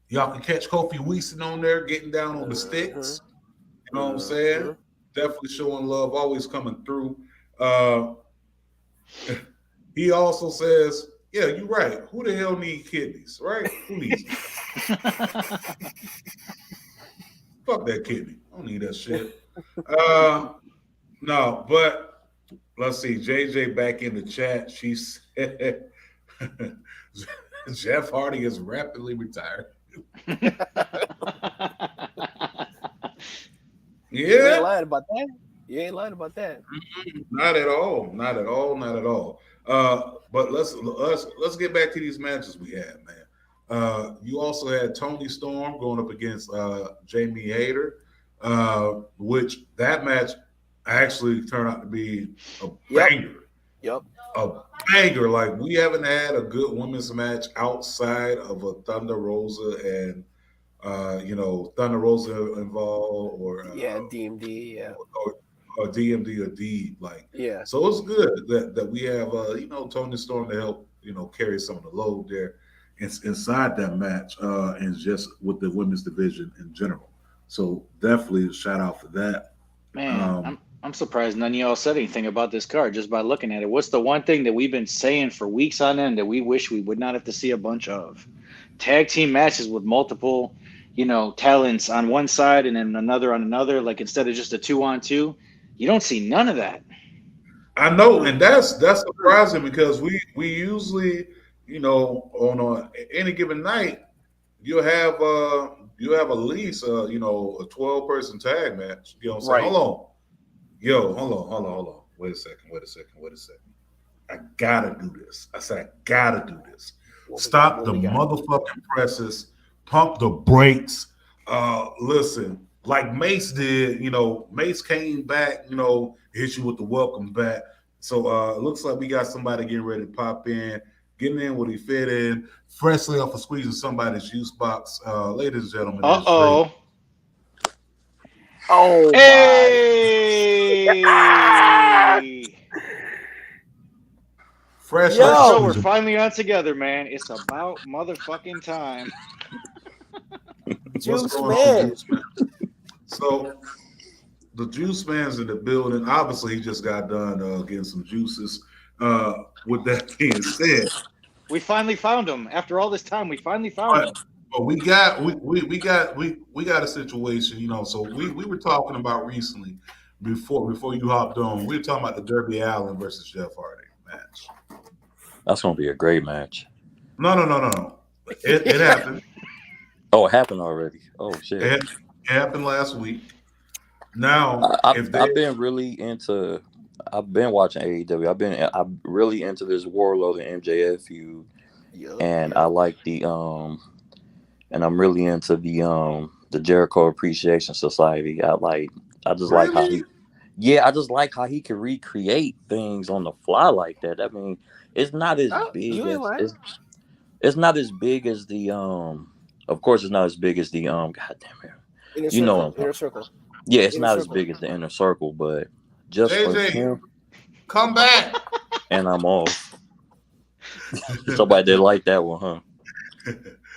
Y'all can catch Kofi Weaston on there, getting down on the sticks. You know what I'm saying? Definitely showing love, always coming through. He also says, yeah, you're right. Who the hell need kidneys, right? Who needs them? Fuck that kidney. I don't need that shit. No, but let's see. JJ back in the chat. She said Jeff Hardy is rapidly retired. Yeah. You ain't lying about that. You ain't lying about that. Not at all. But let's get back to these matches we had, man. You also had Toni Storm going up against Jamie Hayter, which that match actually turned out to be a banger. Yep. A banger. Like, we haven't had a good women's match outside of a Thunder Rosa and Thunder Rosa involved, or DMD, or DMD or D, So it's good that we have Toni Storm to help carry some of the load there inside that match, and just with the women's division in general. So definitely a shout out for that. Man, I'm surprised none of y'all said anything about this card just by looking at it. What's the one thing that we've been saying for weeks on end that we wish we would not have to see a bunch of? Tag team matches with multiple, talents on one side and then another on another. Like, instead of just a 2-on-2, you don't see none of that. I know, and that's surprising, because we usually, on any given night, you'll have at least a 12-person tag match. You know what I'm saying? Right. Hold on. Wait a second. I gotta do this. I said I gotta do this. Stop the motherfucking presses. Pump the brakes. Listen, like Mace did, Mace came back, hit you with the welcome back. So it looks like we got somebody getting ready to pop in, getting in what he fit in, freshly off of squeezing somebody's juice box. Ladies and gentlemen. Oh, hey! Fresh. So we're finally on together, man. It's about motherfucking time. Juice Man. So the Juice Man's in the building. Obviously, he just got done getting some juices. With that being said, we finally found him. After all this time, we finally found him. But we got a situation, So we were talking about recently before you hopped on. We were talking about the Derby Allin versus Jeff Hardy match. That's gonna be a great match. No. It happened. Oh, it happened already. Oh shit! It happened last week. Now, I've been really into. I've been watching AEW. I'm really into this Warlord and MJF feud, and I like the and I'm really into the Jericho Appreciation Society. I just like how he can recreate things on the fly like that. I mean, it's not as big as it's not as big as the Of course, it's not as big as the God damn it, Inner Circle. Yeah, it's not as big as the Inner Circle, but just JJ, for him, come back. And I'm off. Somebody did like that one, huh?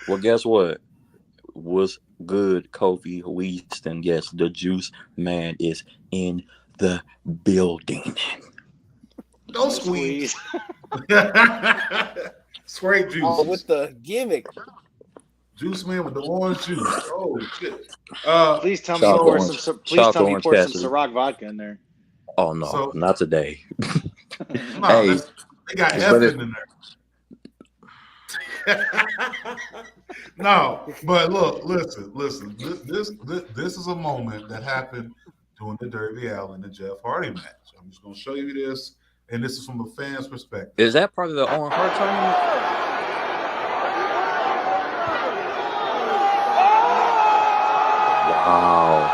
Well, guess what? Was good, Kofi Weaston. Yes, the Juice Man is in the building. Don't squeeze. Straight juice. Oh, with the gimmick. Juice Man with the orange juice. Oh shit! Please tell me you pour some. Please tell me you pour some Ciroc vodka in there. Oh no, not today. No, hey, they got effing in there. No, but look, listen. This is a moment that happened during the Darby Allin and Jeff Hardy match. I'm just gonna show you this, and this is from a fan's perspective. Is that part of the Owen Hart tournament? Wow.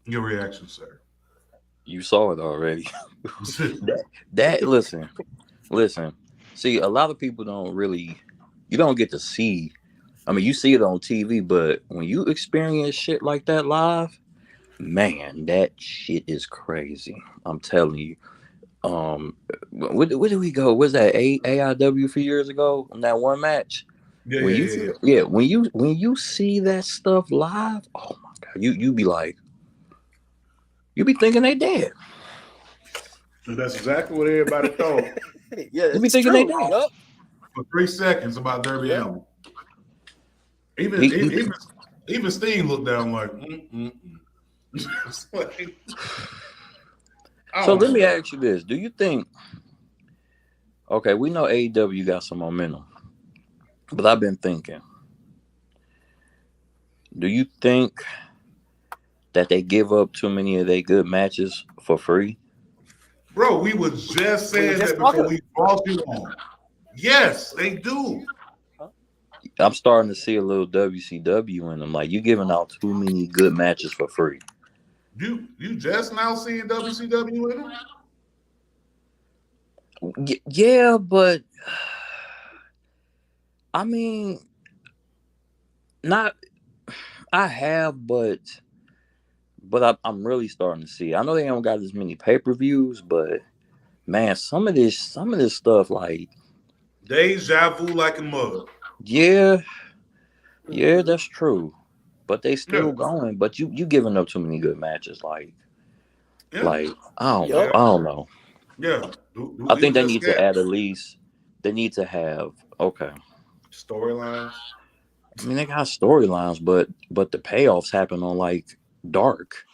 Your reaction, sir. You saw it already. Listen. See, a lot of people you don't get to see. I mean, you see it on TV, but when you experience shit like that live, man, that shit is crazy. I'm telling you. Where did we go? Was that AIW a few years ago in that one match? Yeah. When you see that stuff live, oh my god, you be like, you be thinking they dead. That's exactly what everybody thought. Yeah, you be thinking they dead for 3 seconds about Darby Allin. Even Steve looked down like. So let me ask you this: do you think? Okay, we know AEW got some momentum, but I've been thinking. Do you think that they give up too many of their good matches for free? Bro, we were just saying that before we brought you on. Yes, they do. I'm starting to see a little WCW in them. Like, you giving out too many good matches for free. You just now seeing WCW in them? Yeah, but I mean, not. I have, but I'm really starting to see. I know they don't got as many pay-per-views, but man, some of this stuff, like deja vu like a mother. Yeah, that's true. But they still going. But you giving up too many good matches. Like I don't know. Yeah, I think they need to add at least. They need to have storylines. I mean, they got storylines, but the payoffs happen on like Dark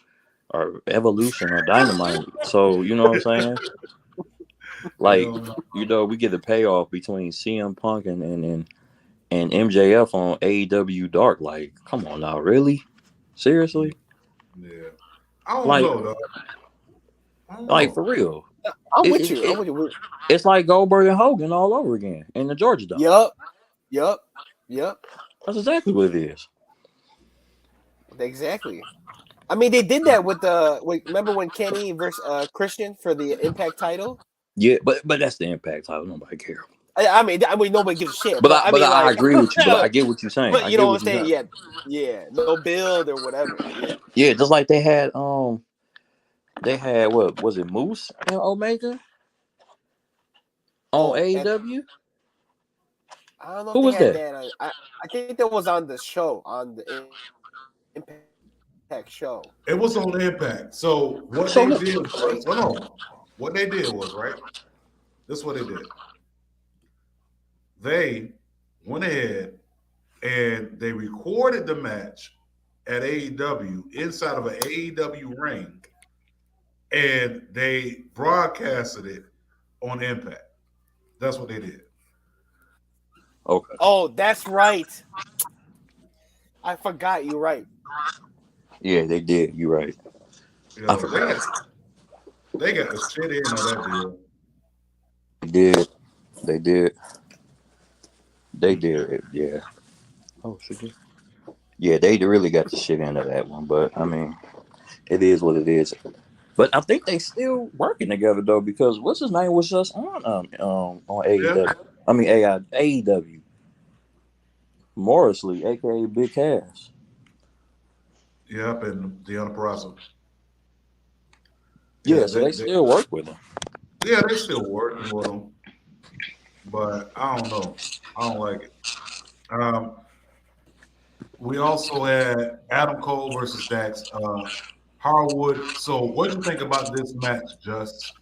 or Evolution or Dynamite. So you know what I'm saying? Like we get the payoff between CM Punk and MJF on AEW Dark. Like, come on now, really? Seriously? Yeah, I don't know though. Like for real. I'm with you. It's like Goldberg and Hogan all over again in the Georgia Dome. Yep. That's exactly what it is. Exactly. I mean, they did that with remember when Kenny versus Christian for the Impact title? Yeah, but that's the Impact title. Nobody cares. I mean, nobody gives a shit. But I agree with you. But I get what you're saying. But you know what I'm saying? Yeah, no build or whatever. Yeah, just like they had what was it, Moose and Omega on AEW? I don't know. Who if was they had that? I think that was on the show, on the Impact show. It was on Impact. So what they did was right. This is what they did. They went ahead and they recorded the match at AEW inside of an AEW ring, and they broadcasted it on Impact. That's what they did. Okay. Oh, that's right. I forgot. You're right. Yeah, they did. You're right. I forgot. They got the shit in on that deal. They did. Yeah. Oh, shit. Yeah, they really got the shit into that one. But I mean, it is what it is. But I think they still working together though, because what's his name was just on AEW. Yeah. I mean AEW. Morrisley, aka Big Cass. Yep, and Deanna Purrazzo. Yeah, so they still work with him. Yeah, they still working with him. but I don't know. I don't like it. We also had Adam Cole versus Dax Harwood. So, what do you think about this match, Just?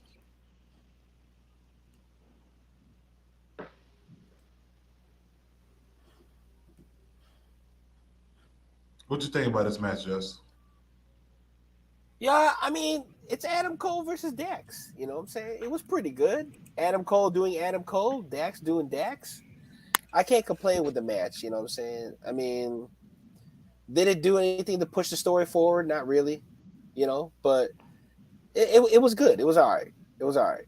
What you think about this match, Just? Yeah, I mean, it's Adam Cole versus Dax. You know what I'm saying? It was pretty good. Adam Cole doing Adam Cole, Dax doing Dax. I can't complain with the match. You know what I'm saying? I mean, did it do anything to push the story forward? Not really. You know, but it was good. It was all right. It was all right.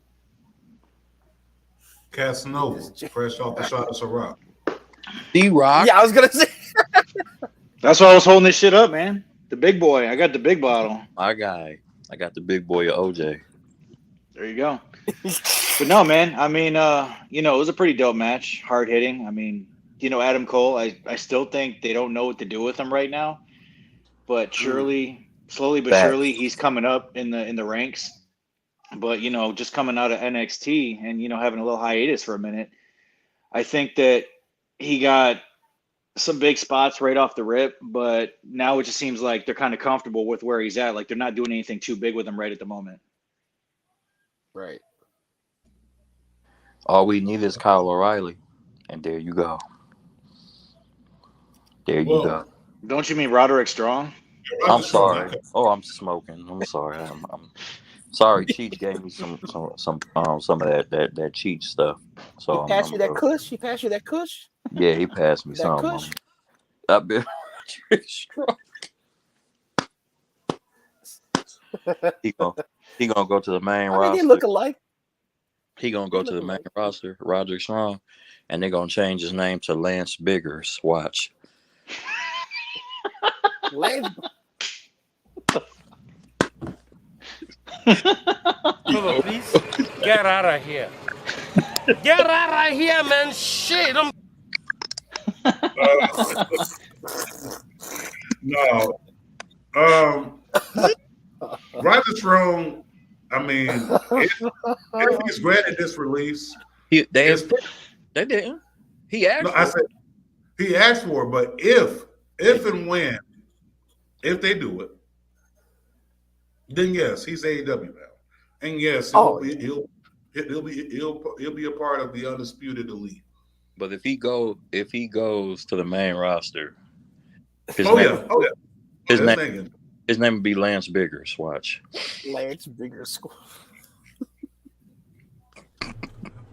Casanova, fresh off the shot of Ciroc. D-Rock. Yeah, I was gonna say. That's why I was holding this shit up, man. The big boy. I got the big bottle. My guy. I got the big boy of OJ. There you go. But no, man. I mean, it was a pretty dope match. Hard hitting. I mean, Adam Cole, I still think they don't know what to do with him right now. But slowly but surely, he's coming up in the ranks. But, just coming out of NXT and, having a little hiatus for a minute, I think that he got some big spots right off the rip, but now it just seems like they're kind of comfortable with where he's at. Like they're not doing anything too big with him right at the moment. Right. All we need is Kyle O'Reilly. And there you go. There you go. Don't you mean Roderick Strong? I'm sorry. Oh, I'm smoking. I'm sorry. I'm sorry. Cheech gave me some of that Cheech stuff. So he passed you that kush? He passed you that kush? Yeah, he passed me some. I've been strong. He gonna go to the main roster. They look alike. He gonna go to the main roster, Roderick Strong, and they're gonna change his name to Lance Biggers. Watch. Lance. Brother, please get out of here. Get out of here, man. Shit. No. Roger Strong, I mean, if he's granted this release, they didn't. He asked. No, I said he asked for it, but if and when, if they do it, then yes, he's AEW now, and yes, he'll be a part of the undisputed elite. But if he goes to the main roster, his name would be Lance Biggers. Watch. Lance Biggers.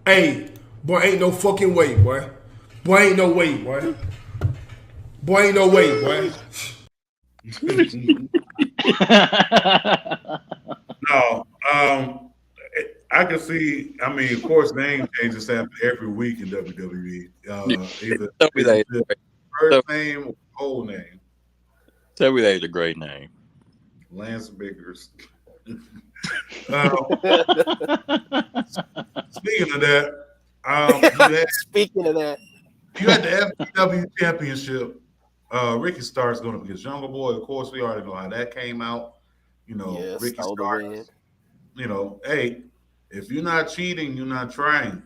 Hey, boy, ain't no fucking way, boy. Boy, ain't no way, boy. Boy, ain't no way, boy. No, I can see. I mean, of course, name changes happen every week in WWE. Either first name or whole name. Tell me that's a great name. Lance Biggers. Speaking of that, you had the FW Championship. Ricky Starks going up against Jungle Boy. Of course, we already know how that came out. Ricky Starks. Hey, if you're not cheating, you're not trying.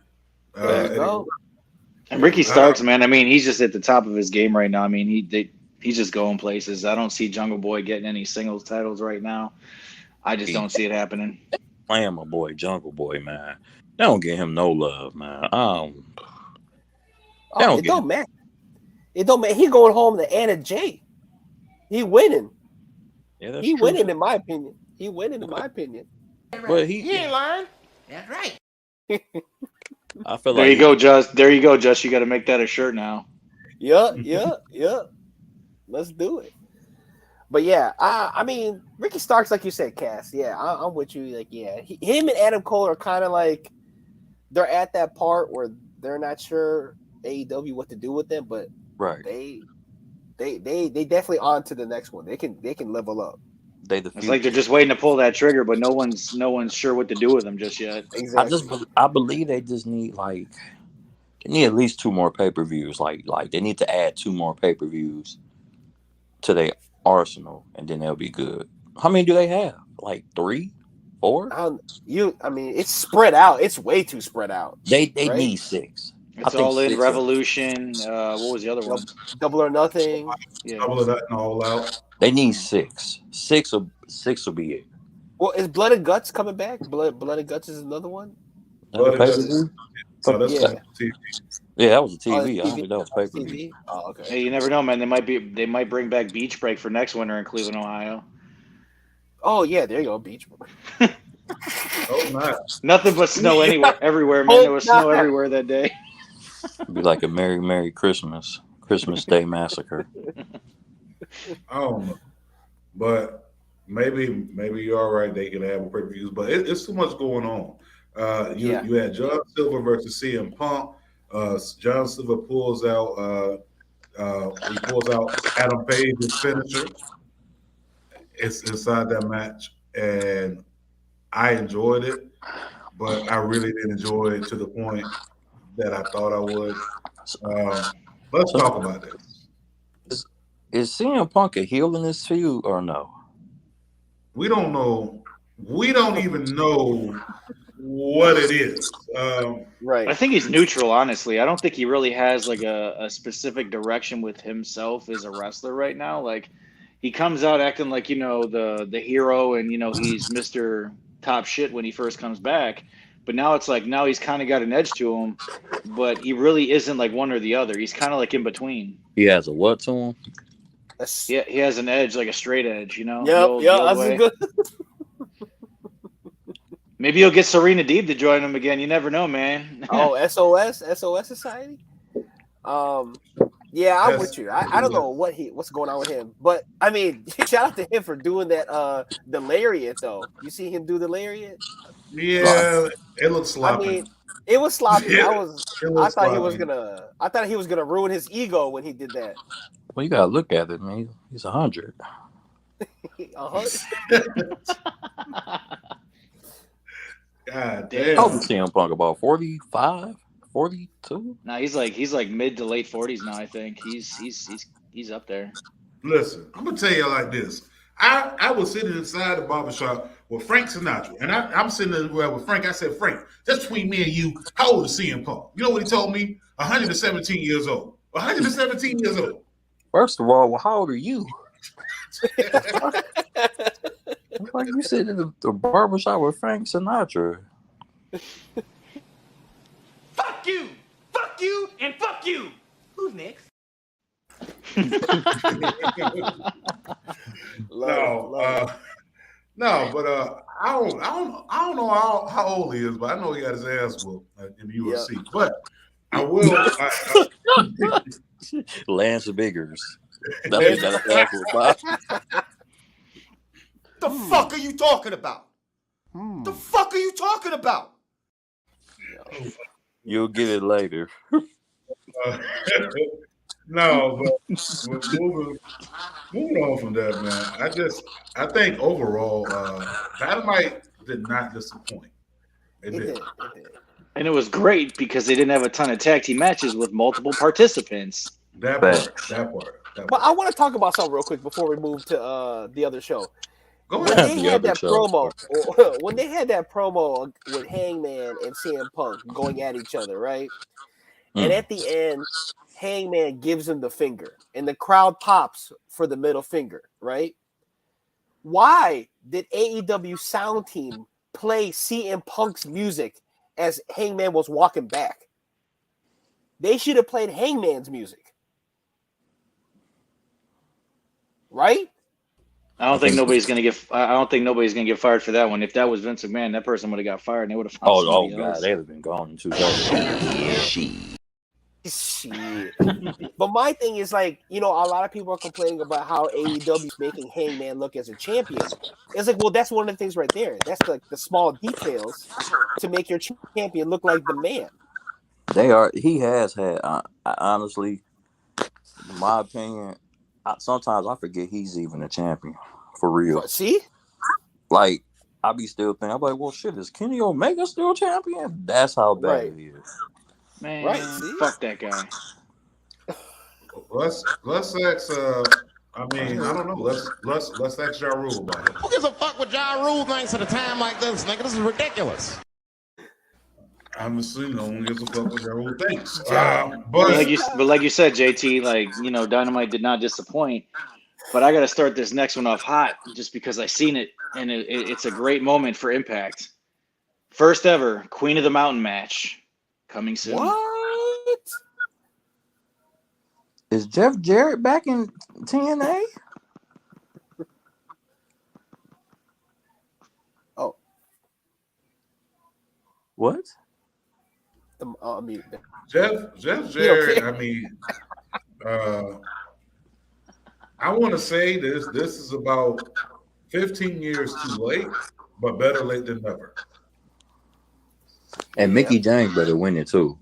And Ricky Starks, man, I mean, he's just at the top of his game right now. I mean, he's just going places. I don't see Jungle Boy getting any singles titles right now. I just don't see it happening. Playing my boy Jungle Boy, man. They don't give him no love, man. It don't matter. It don't matter. He going home to Anna J. He winning. Yeah, that's he true. winning in my opinion. He winning in my opinion. But he ain't lying. That's right. I feel there like you go, Just. There you go, Just. You got to make that a shirt now. Yeah. Let's do it. But yeah, I mean, Ricky Starks, like you said, Cass. Yeah, I'm with you. Like, yeah, him and Adam Cole are kind of like they're at that part where they're not sure AEW what to do with them, but right, they definitely on to the next one. They can level up. It's like they're just waiting to pull that trigger, but no one's sure what to do with them just yet. Exactly. I believe they just need they need at least 2 more pay-per-views. Like they need to add 2 more pay-per-views to their arsenal, and then they'll be good. How many do they have? Like 3, 4? I mean, it's spread out. It's way too spread out. They right? need 6. It's all in Revolution. What was the other one? Double or Nothing. Yeah. Double or Nothing, All Out. They need 6. 6 will be it. Well, is Blood and Guts coming back? Blood and Guts is another one. Blood and Guts. So that's TV. Yeah, that was a TV. Oh, I don't think that was pay-per-view. Oh, okay. Hey, you never know, man. They might bring back Beach Break for next winter in Cleveland, Ohio. Oh yeah, there you go, Beach. Oh, nice. Nothing but snow everywhere, man. There was snow everywhere that day. It'd be like a Merry Christmas Day massacre. I don't know, but maybe you're right. They can have pay-per-views, but it's too much going on. You had John Silver versus CM Punk. John Silver pulls out Adam Page's finisher. It's inside that match, and I enjoyed it, but I really didn't enjoy it to the point that I thought I would. Let's talk about this. Is CM Punk a heel in this feud or no? We don't know. We don't even know what it is. Right. I think he's neutral, honestly. I don't think he really has like a specific direction with himself as a wrestler right now. Like, he comes out acting like, the hero, and he's Mr. Top Shit when he first comes back. But now it's like, now he's kind of got an edge to him, but he really isn't like one or the other. He's kind of like in between. He has a what to him? Yeah, he has an edge, like a straight edge, Yep, that's good. Maybe he'll get Serena Deeb to join him again. You never know, man. Oh, SOS Society. Yeah, I'm with you. I don't know what's going on with him, but I mean, shout out to him for doing that. The lariat though. You see him do the lariat? Yeah, it looks sloppy. I mean, it was sloppy. Yeah, I thought he was gonna ruin his ego when he did that. Well, you gotta look at it, man. He's 100. 100. God damn. How old is CM Punk? About 45, 42? Nah, he's like mid to late 40s now. I think he's up there. Listen, I'm gonna tell you like this. I was sitting inside the barbershop with Frank Sinatra, and I'm sitting there with Frank. I said, Frank, just between me and you, how old is CM Punk? You know what he told me? 117 years old. 117 years old. First of all, how old are you? Like you said in the barbershop with Frank Sinatra. Fuck you, and fuck you. Who's next? But I don't know how old he is, but I know he got his ass whooped in the UFC. Yeah. But I will. Lance Biggers. That's what about. The fuck are you talking about? The fuck are you talking about? You'll get it later. No, but moving on from that, man. I think overall, Dynamite did not disappoint. It did. And it was great because they didn't have a ton of tag team matches with multiple participants. That part. But I want to talk about something real quick before we move to the other show. When they had that promo with Hangman and CM Punk going at each other, right? And at the end, Hangman gives him the finger, and the crowd pops for the middle finger, right? Why did AEW sound team play CM Punk's music as Hangman was walking back? They should have played Hangman's music, right? I don't think nobody's gonna get fired for that one. If that was Vince McMahon, that person would have got fired, and they would have found somebody else. God, they'd have been gone in 2000. Shit. But my thing is like, a lot of people are complaining about how AEW is making Hangman look as a champion. It's like, well, that's one of the things right there. That's like the small details to make your champion look like the man. He has had, honestly, in my opinion, sometimes I forget he's even a champion. For real. See? Like, I be still thinking, I'm like, well, shit, is Kenny Omega still champion? That's how bad he is. Man, fuck that guy. Let's ask I mean, I don't know. Let's ask Ja Rule about it. Who gives a fuck what Ja Rule thinks at a time like this, nigga? This is ridiculous. Obviously, no one gives a fuck what Ja Rule thinks. But like you said, JT, like, you know, Dynamite did not disappoint. But I got to start this next one off hot just because I seen it, and it's a great moment for Impact. First ever Queen of the Mountain match coming soon. What? Is Jeff Jarrett back in TNA? Oh. What? Jeff Jarrett. I mean, I want to say this is about 15 years too late, but better late than never. And Mickey James better win it too.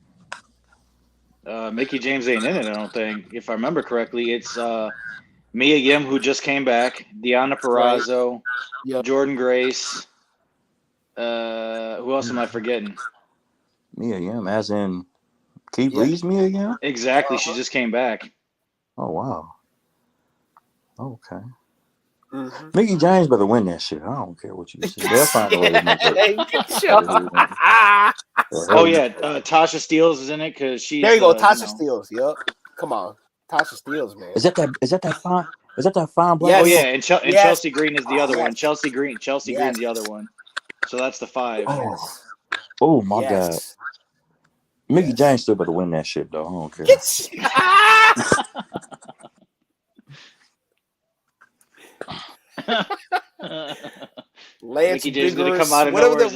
Mickey James ain't in it, I don't think. If I remember correctly, it's Mia Yim, who just came back, Deonna Purrazzo, Jordan Grace. Who else am I forgetting? Mia Yim, as in Keith Lee's Mia Yim? Exactly. She just came back. Oh, wow. Okay. Mm-hmm. Mickey James better win that shit. I don't care what you say. They'll find a way to make it. Oh yeah, Tasha Steelz is in it because she's. There you go, Tasha Steelz. Yep. Come on, Tasha Steelz, man. Is that fine black? Yes. Oh yeah, and Chelsea Green is the other one. Chelsea Green's the other one. So that's the 5. Oh my God. Mickey James still better win that shit though. I don't care. Lance Mickey James Biggers, gonna come out of nowhere as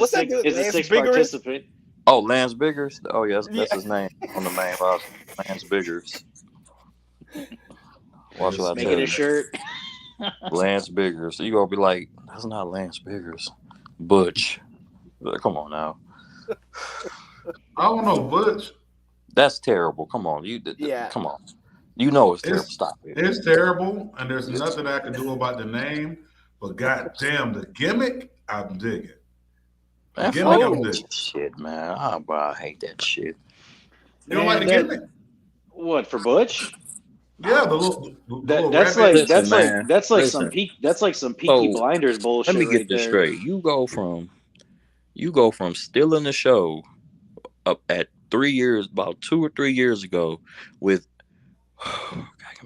a sixth participant. Oh, Lance Biggers. Oh yes, that's his name on the main roster. Lance Biggers. Watch what I tell you. Making a shirt. Lance Biggers. You gonna be like, that's not Lance Biggers. Butch. Come on now. I don't know, Butch. That's terrible. Come on, come on. You know it's terrible. Stop it. It's terrible, and there's nothing I can do about the name. But goddamn, the gimmick, I'm digging. Man, gimmick, I'm digging. Shit, man. I hate that shit. You don't like the gimmick? What, for Butch? Yeah, that's like some Peaky Blinders bullshit. Let me get this straight. You go from stealing the show up at 3 years, about 2 or 3 years ago, with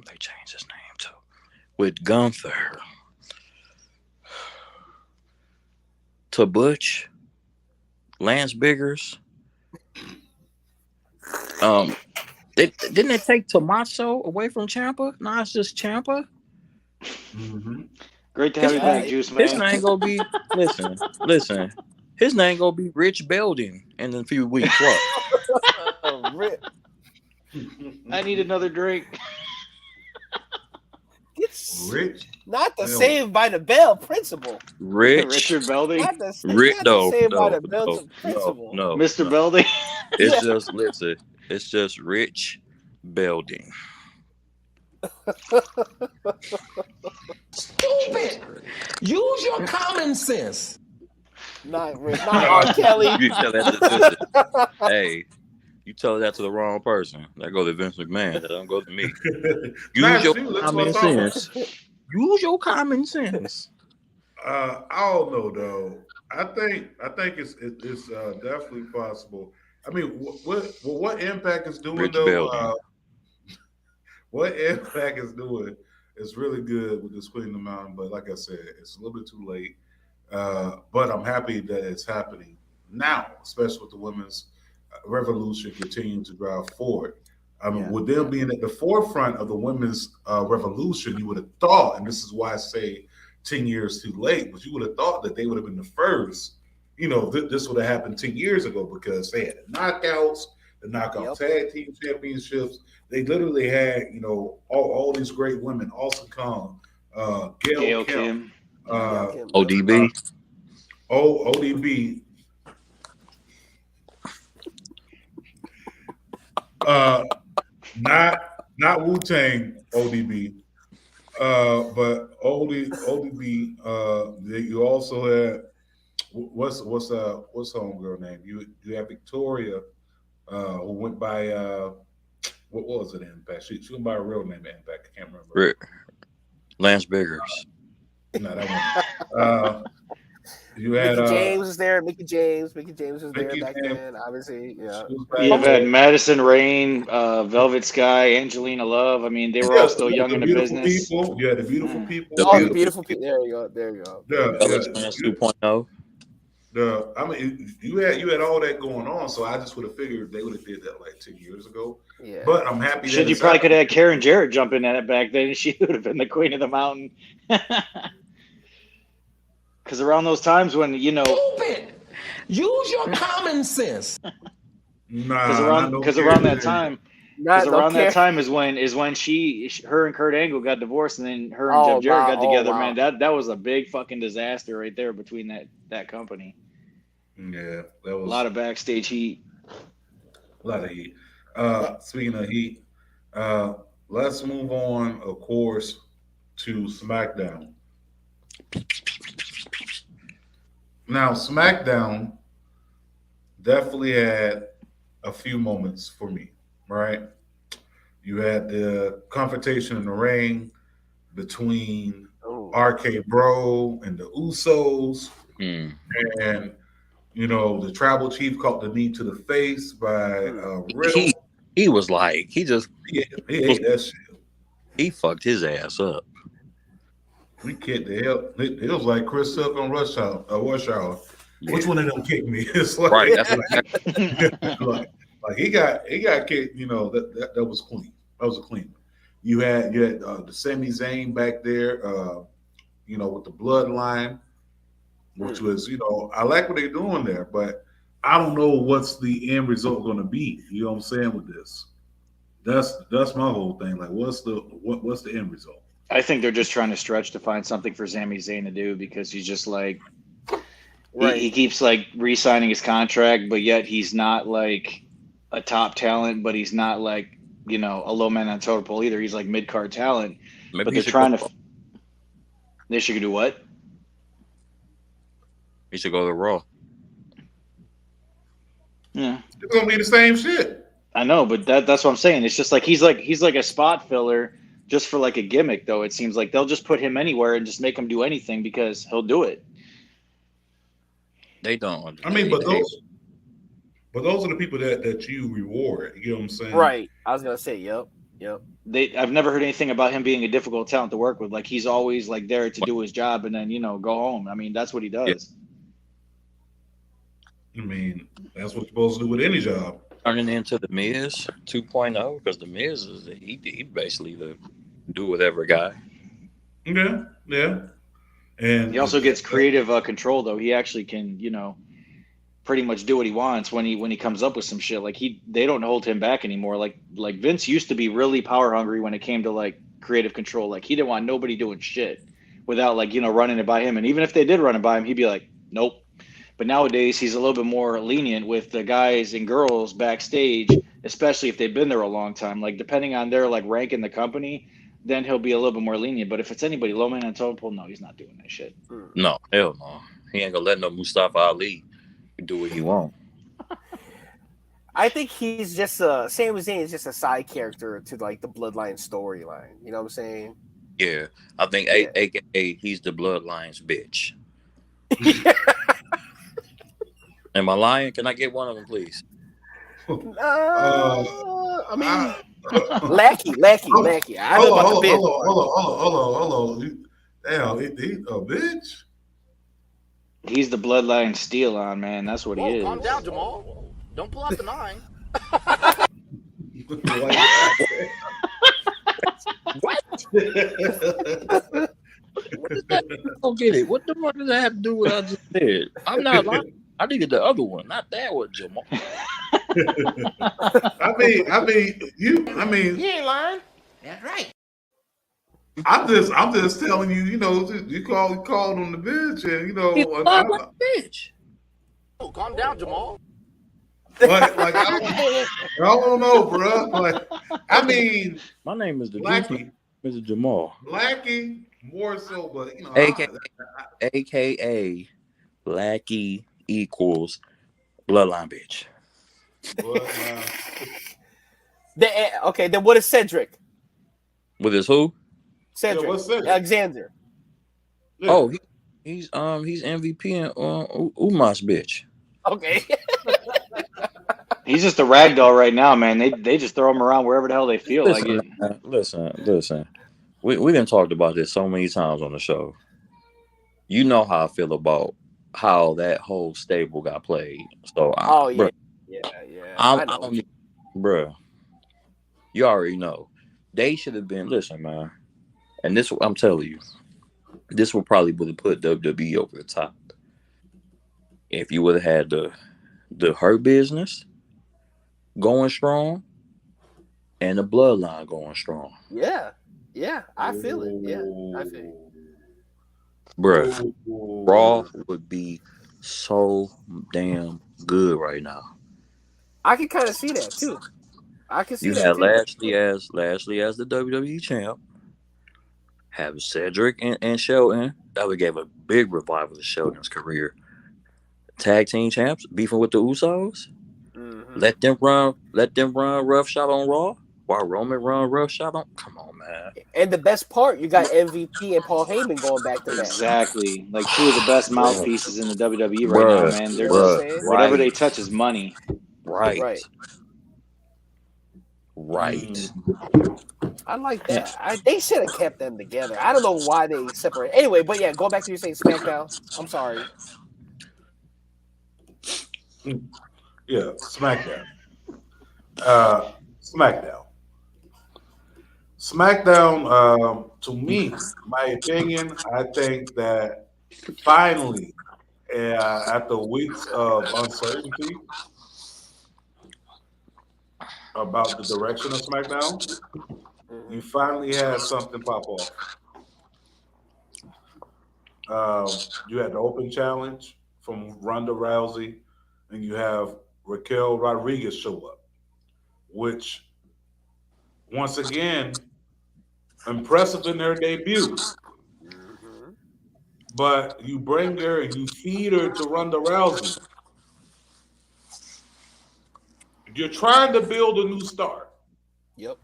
they changed his name too, with Gunther to Butch, Lance Biggers. Didn't they take Tommaso away from Ciampa? Now it's just Ciampa. Mm-hmm. Great to have you back, Juice Man. His name gonna be listen. His name gonna be Rich Belding in a few weeks. What? I need another drink. Rich, not the Saved by the Bell principle. Richard Belding. Not the Saved by the Bell principle. No, Mr. Belding. It's just listen. It's just Rich Belding. Stupid. Use your common sense. Not R. Kelly. You tell that hey, you tell that to the wrong person. That goes to Vince McMahon. That don't go to me. Use your common sense. Use your common sense. I don't know though. I think it's definitely possible. I mean, what Impact is doing Rich though? What Impact is doing is really good with this Queen of the Mountain. But like I said, it's a little bit too late. But I'm happy that it's happening now, especially with the women's revolution continuing to drive forward. I mean, with them being at the forefront of the women's revolution, you would have thought, and this is why I say 10 years too late, but you would have thought that they would have been the first. You know, this would have happened 10 years ago because they had the knockouts, the knockout tag team championships. They literally had, you know, all these great women, Awesome Kong, Gail Kim. ODB. ODB. Not Wu-Tang ODB. But ODB. You also had what's homegirl name? You have Victoria, who went by what was it? Impact. She went by a real name at Impact. I can't remember. Lance Biggers. No, that one. You had Mickey James was there. Mickey James was there Mickey back James. then. Obviously, yeah. You've had Madison Rain, Velvet Sky, Angelina Love. I mean, they were all still young in the business. People. You had the beautiful people. The beautiful people. There you go. Yeah. 2.0. I mean, you had all that going on, so I just would have figured they would have did that like 10 years ago. Yeah. But I'm happy. You probably could have had Karen Jarrett jump in at it back then. She would have been the queen of the mountain. Because around those times when, Stupid. Use your common sense. Because around that time is when her and Kurt Angle got divorced, and then her and Jeff Jarrett got together. Man, that was a big fucking disaster right there between that company. Yeah, that was a lot of backstage heat. A lot of heat. Speaking of heat, let's move on, of course, to SmackDown. Now, SmackDown definitely had a few moments for me, right? You had the confrontation in the ring between RK Bro and the Usos. And, the Tribal Chief caught the knee to the face by Riddle. He was like, he ate that shit. He fucked his ass up. We kicked the hell. It was like Chris Silk on Rush Hour. Yeah. Which one of them kicked me? It's like, right. Like he got kicked. That was clean. That was a clean. You had the Sami Zayn back there. With the bloodline, which was I like what they're doing there, but I don't know what's the end result going to be. You know what I'm saying with this? That's my whole thing. Like, what's the end result? I think they're just trying to stretch to find something for Sami Zayn to do, because he's just like, he keeps like re-signing his contract, but yet he's not like a top talent, but he's not like, a low man on totem pole either. He's like mid-card talent. Maybe but they're trying to. They should do what? He should go to Raw. Yeah, it's gonna be the same shit. I know, but that's what I'm saying. It's just like he's like a spot filler. Just for like a gimmick, though, it seems like they'll just put him anywhere and just make him do anything because he'll do it. They don't. I mean, but those are the people that you reward. You know what I'm saying? Right. I was gonna say, yep. I've never heard anything about him being a difficult talent to work with. Like he's always like there to do his job and then go home. I mean, that's what he does. I mean, that's what you're supposed to do with any job. Turning into the Miz 2.0, because the Miz is he basically the do whatever guy. Yeah. And he also gets creative control, though. He actually can, pretty much do what he wants when he comes up with some shit. Like they don't hold him back anymore. Like Vince used to be really power hungry when it came to like creative control. Like he didn't want nobody doing shit without like running it by him. And even if they did run it by him, he'd be like, nope. But nowadays, he's a little bit more lenient with the guys and girls backstage, especially if they've been there a long time. Like, depending on their, like, rank in the company, then he'll be a little bit more lenient. But if it's anybody low man on totem pole, no, he's not doing that shit. No, hell no. He ain't gonna let no Mustafa Ali do what he want. I think he's just Sami Zayn is just a side character to, like, the Bloodline storyline. You know what I'm saying? Yeah. I think AKA he's the Bloodline's bitch. Am I lying? Can I get one of them, please? I mean, Lackey. I know about the bitch. Hold on. Damn, he a bitch? He's the Bloodline steal on, man. That's what he is. Calm down, Jamal. Don't pull out the 9. What? What does that? I don't get it. What the fuck does that have to do with what I just said? I'm not lying. I needed the other one, not that one, Jamal. I mean, you ain't lying. That's right. I'm just telling you, you called on the bitch, and bitch. Oh, calm down, Jamal. Like I don't know, bro. Like, I mean, my name is Blackie, Mr. Jamal. Blackie more so, but AKA Blackie equals Bloodline bitch. Okay, then what is Cedric? With his who? Cedric. Yeah, what's Cedric? Alexander. Yeah. Oh, he's MVP in Umas bitch. Okay. He's just a rag doll right now, man. They just throw him around wherever the hell they feel like it. Listen. We done talked about this so many times on the show. You know how I feel about how that whole stable got played. So, yeah. I know. Bruh, you already know. They should have been. Listen, man. And this, I'm telling you, this would probably would have put WWE over the top if you would have had the Hurt Business going strong and the Bloodline going strong. Yeah, I feel it. Yeah, I feel it. Bruh, Raw would be so damn good right now. I can kind of see that too. I can see you that had too. Lashley as the WWE champ. Have Cedric and Shelton. That would give a big revival to Shelton's career. Tag team champs beefing with the Usos. Mm-hmm. Let them run roughshod on Raw while Roman run roughshod on. Come on, man. And the best part, you got MVP and Paul Heyman going back to back. Exactly, like two of the best mouthpieces in the WWE right now, man. They're just whatever they touch is money. Right. I like that. They should have kept them together. I don't know why they separated. Anyway, but yeah, going back to you saying SmackDown. I'm sorry. Yeah, SmackDown. SmackDown, to me, my opinion, I think that finally, after weeks of uncertainty about the direction of SmackDown, you finally had something pop off. You had the open challenge from Ronda Rousey, and you have Raquel Rodriguez show up, which, once again, impressive in their debut. But you bring her and you feed her to Ronda Rousey. You're trying to build a new star. Yep.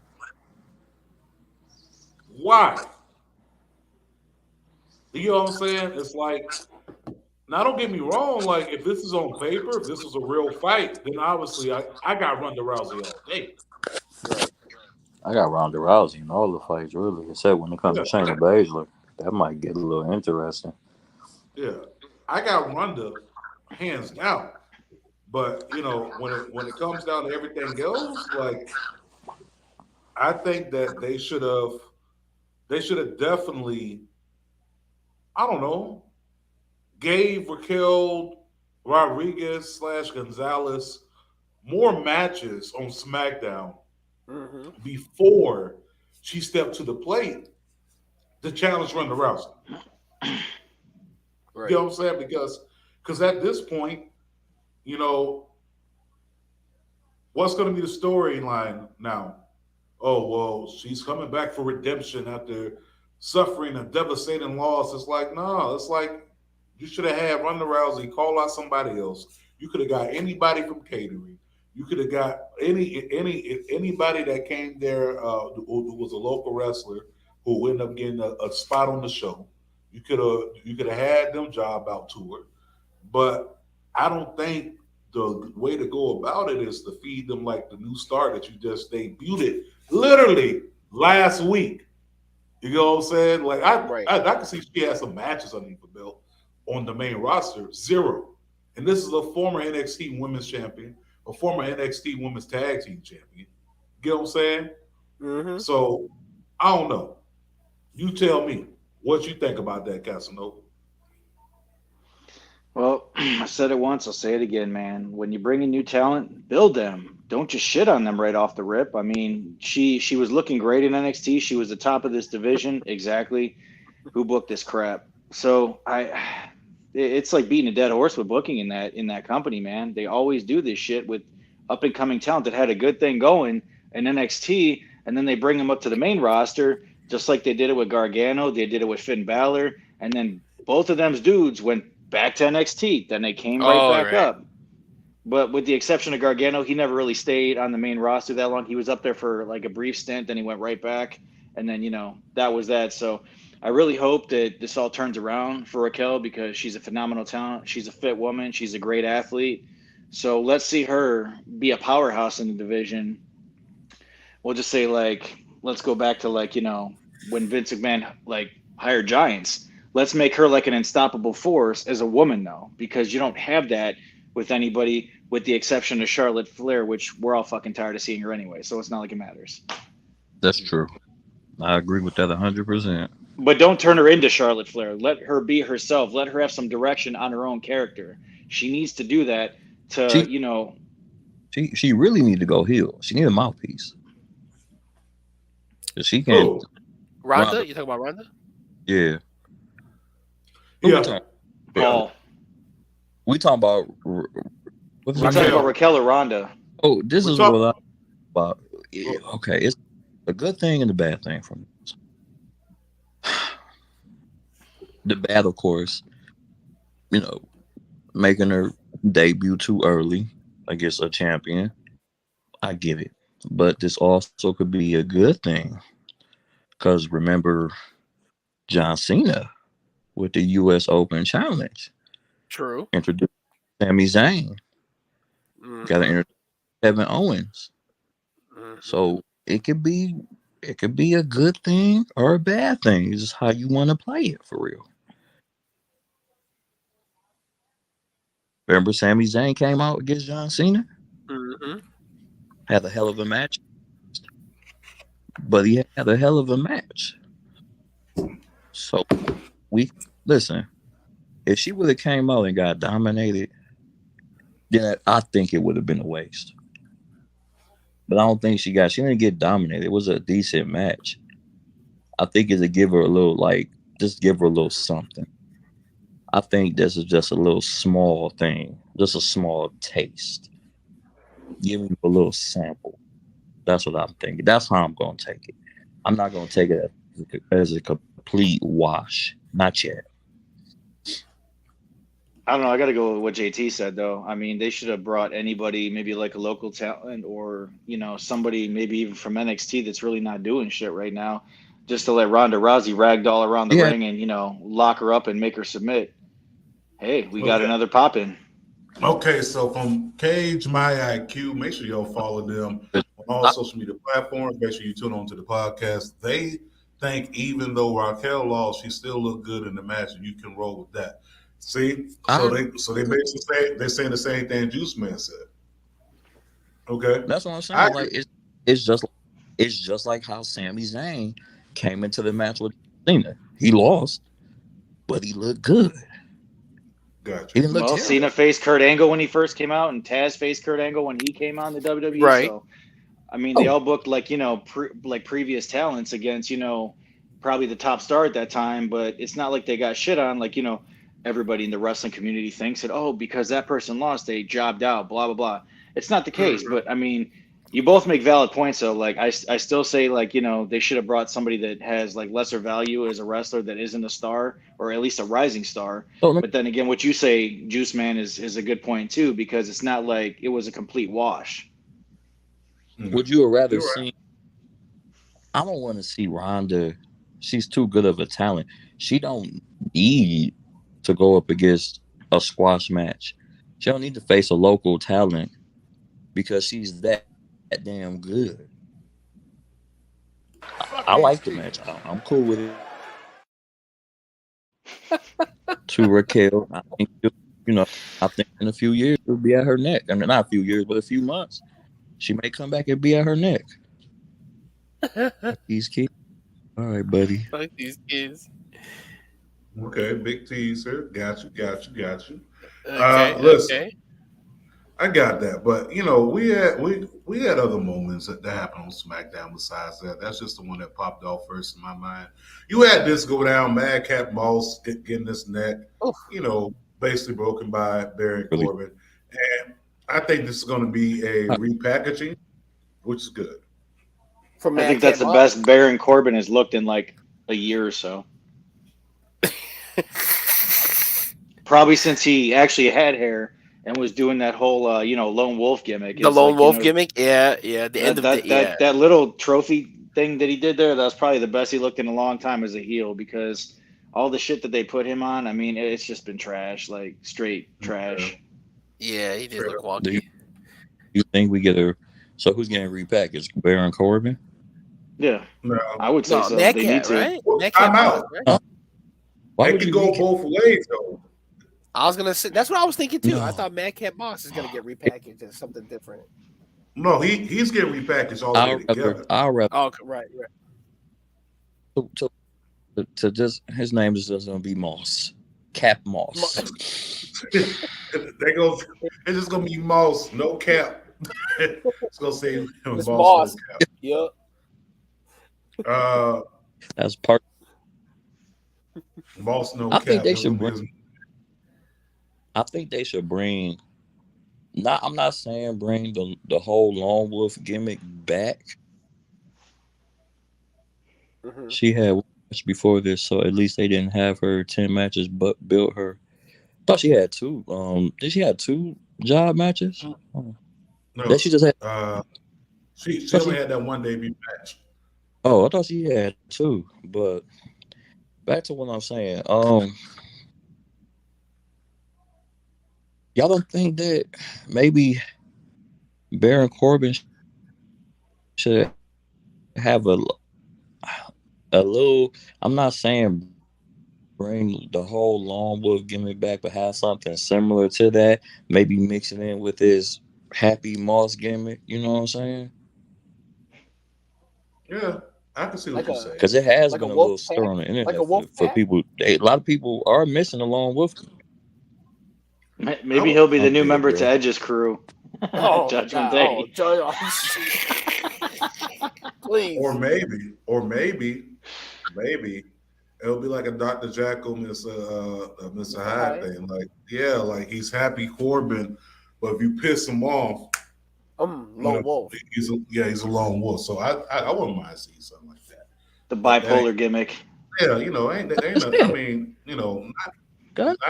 Why? You know what I'm saying? It's like, now don't get me wrong, like if this is on paper, if this is a real fight, then obviously I got Ronda Rousey all day. Right. I got Ronda Rousey in all the fights, really, except when it comes to Shayna Baszler. That might get a little interesting. Yeah. I got Ronda hands down. But you know, when it comes down to everything else, like I think that they should have definitely, I don't know, gave Raquel Rodriguez / Gonzalez more matches on SmackDown before she stepped to the plate to challenge Ronda Rousey. Right. You know what I'm saying? Because at this point, you know, what's going to be the storyline now? Oh, well, she's coming back for redemption after suffering a devastating loss. It's like, no, it's like you should have had Ronda Rousey call out somebody else. You could have got anybody from catering. You could have got anybody that came there who was a local wrestler who ended up getting a spot on the show. You could have had them job out to her. But I don't think the way to go about it is to feed them like the new star that you just debuted literally last week. You know what I'm saying? Like I can see she has some matches underneath the belt on the main roster, 0. And this is a former NXT Women's Champion, a former NXT Women's Tag Team Champion. You know what I'm saying? Mm-hmm. So I don't know. You tell me what you think about that, Casanova. Well, I said it once, I'll say it again, man. When you bring in new talent, build them. Don't just shit on them right off the rip. I mean, she was looking great in NXT. She was the top of this division. Exactly. Who booked this crap? So it's like beating a dead horse with booking in that company, man. They always do this shit with up and coming talent that had a good thing going in NXT, and then they bring them up to the main roster, just like they did it with Gargano. They did it with Finn Balor, and then both of them's dudes went back to NXT. Then they came back up. But with the exception of Gargano, he never really stayed on the main roster that long. He was up there for like a brief stint, then he went right back. And then, that was that. So I really hope that this all turns around for Raquel because she's a phenomenal talent. She's a fit woman. She's a great athlete. So let's see her be a powerhouse in the division. We'll just say, let's go back to, when Vince McMahon, hired Giants. Let's make her like an unstoppable force as a woman, though, because you don't have that with anybody with the exception of Charlotte Flair, which we're all fucking tired of seeing her anyway. So it's not like it matters. That's true. I agree with that 100%. But don't turn her into Charlotte Flair. Let her be herself. Let her have some direction on her own character. She needs to do that to, She really need to go heel. She need a mouthpiece. She can't. Ronda? You talking about Ronda? Yeah. Yeah. Paul. We talking about. We're talking about Raquel or Ronda. Oh, this is what I'm about. Okay, it's a good thing and a bad thing from this. The bad, of course, making her debut too early against a champion. I get it. But this also could be a good thing. Because remember John Cena with the U.S. Open Challenge. True. Introduced Sami Zayn. Got to introduce Kevin Owens. So it could be a good thing or a bad thing. It's just how you want to play it for real. Remember Sami Zayn came out against John Cena? Had a hell of a match. But he had a hell of a match. So listen, if she would have came out and got dominated, then I think it would have been a waste. But I don't think she didn't get dominated. It was a decent match. I think it's to give her a little, just give her a little something. I think this is just a little small thing, just a small taste. Giving you a little sample. That's what I'm thinking. That's how I'm going to take it. I'm not going to take it as a complete wash. Not yet. I don't know. I got to go with what JT said, though. I mean, they should have brought anybody, maybe like a local talent or, somebody maybe even from NXT that's really not doing shit right now, just to let Ronda Rousey ragdoll around the ring and, lock her up and make her submit. Hey, we got another pop in. Okay, so from Cage My IQ, make sure y'all follow them on all social media platforms. Make sure you tune on to the podcast. They think even though Raquel lost, she still looked good in the match, and you can roll with that. See, so they basically they're saying the same thing Juice Man said. Okay, that's what I'm saying. It's just like how Sami Zayn came into the match with Cena. He lost, but he looked good. Gotcha. Cena faced Kurt Angle when he first came out, and Taz faced Kurt Angle when he came on the WWE. Right. So, I mean, they all booked previous talents against probably the top star at that time. But it's not like they got shit on. Everybody in the wrestling community thinks that because that person lost, they jobbed out. Blah blah blah. It's not the case. But I mean, you both make valid points. So I still say they should have brought somebody that has lesser value as a wrestler that isn't a star or at least a rising star. But then again, what you say, Juice Man, is a good point too, because it's not like it was a complete wash. Would you have rather seen? I don't want to see Ronda. She's too good of a talent. She don't need to go up against a squash match. She don't need to face a local talent because she's that damn good. I like the match. I'm cool with it. To Raquel, I think in a few years she'll be at her neck. I mean, not a few years, but a few months, she may come back and be at her neck. These kids. All right, buddy. Like these kids. Okay, big teaser. Got you. Okay, listen, I got that, but we had other moments that happened on SmackDown besides that. That's just the one that popped off first in my mind. You had this go down, Madcap Moss getting his neck, basically broken by Baron Corbin, and I think this is going to be a repackaging, which is good. I think that's the best Baron Corbin has looked in a year or so. Probably since he actually had hair and was doing that whole lone wolf gimmick. The lone wolf gimmick, yeah. The end of that little trophy thing that he did there, that was probably the best he looked in a long time as a heel, because all the shit that they put him on, I mean, it's just been trash, like straight trash. Yeah, he did look Do wonky. you think we get a? So who's getting repackaged? Baron Corbin? Yeah, No. I would say No, so. Mad They Cat, need to. right? Well, Mad Cat I'm out. Boss, right? Huh? Why It would could you go recap? both ways though. I was gonna say that's what I was thinking too. I No. thought Mad Cat Boss is gonna get repackaged as something different. No, he's getting repackaged all the way together. I'll rather Oh, right. to just his name is just gonna be Moss. Cap Moss. It's just gonna be Moss, no cap. It's gonna say It's Moss. Moss. Yep. That's part. Moss, no I cap. think they That's should gonna be bring. I think they should bring. I'm not saying bring the whole Lone Wolf gimmick back. Mhm. She had one match before this, so at least they didn't have her 10 matches, but built her. I thought she had two. Did she have two job matches? No. That she just had. She only had that one debut match. Oh, I thought she had two. But back to what I'm saying. Y'all don't think that maybe Baron Corbin should have a little? I'm not saying bring the whole Lone Wolf gimmick back, but have something similar to that. Maybe mix it in with his Happy Moss gimmick. You know what I'm saying? Yeah, I can see what you're saying. Because it has Like been a a little wolf stir pack? on the internet Like a wolf for pack? people. A lot of people are missing the Lone Wolf. Maybe he'll be the new big, member bro. to Edge's crew. Oh, Judgment God. Day. Please. Or maybe it'll be like a Dr. Jackal, Mr. Hyde thing. Like, yeah, like he's Happy Corbin, but if you piss him off, Lone Wolf. He's a lone wolf. So I wouldn't mind seeing something like that. The bipolar gimmick. Yeah, I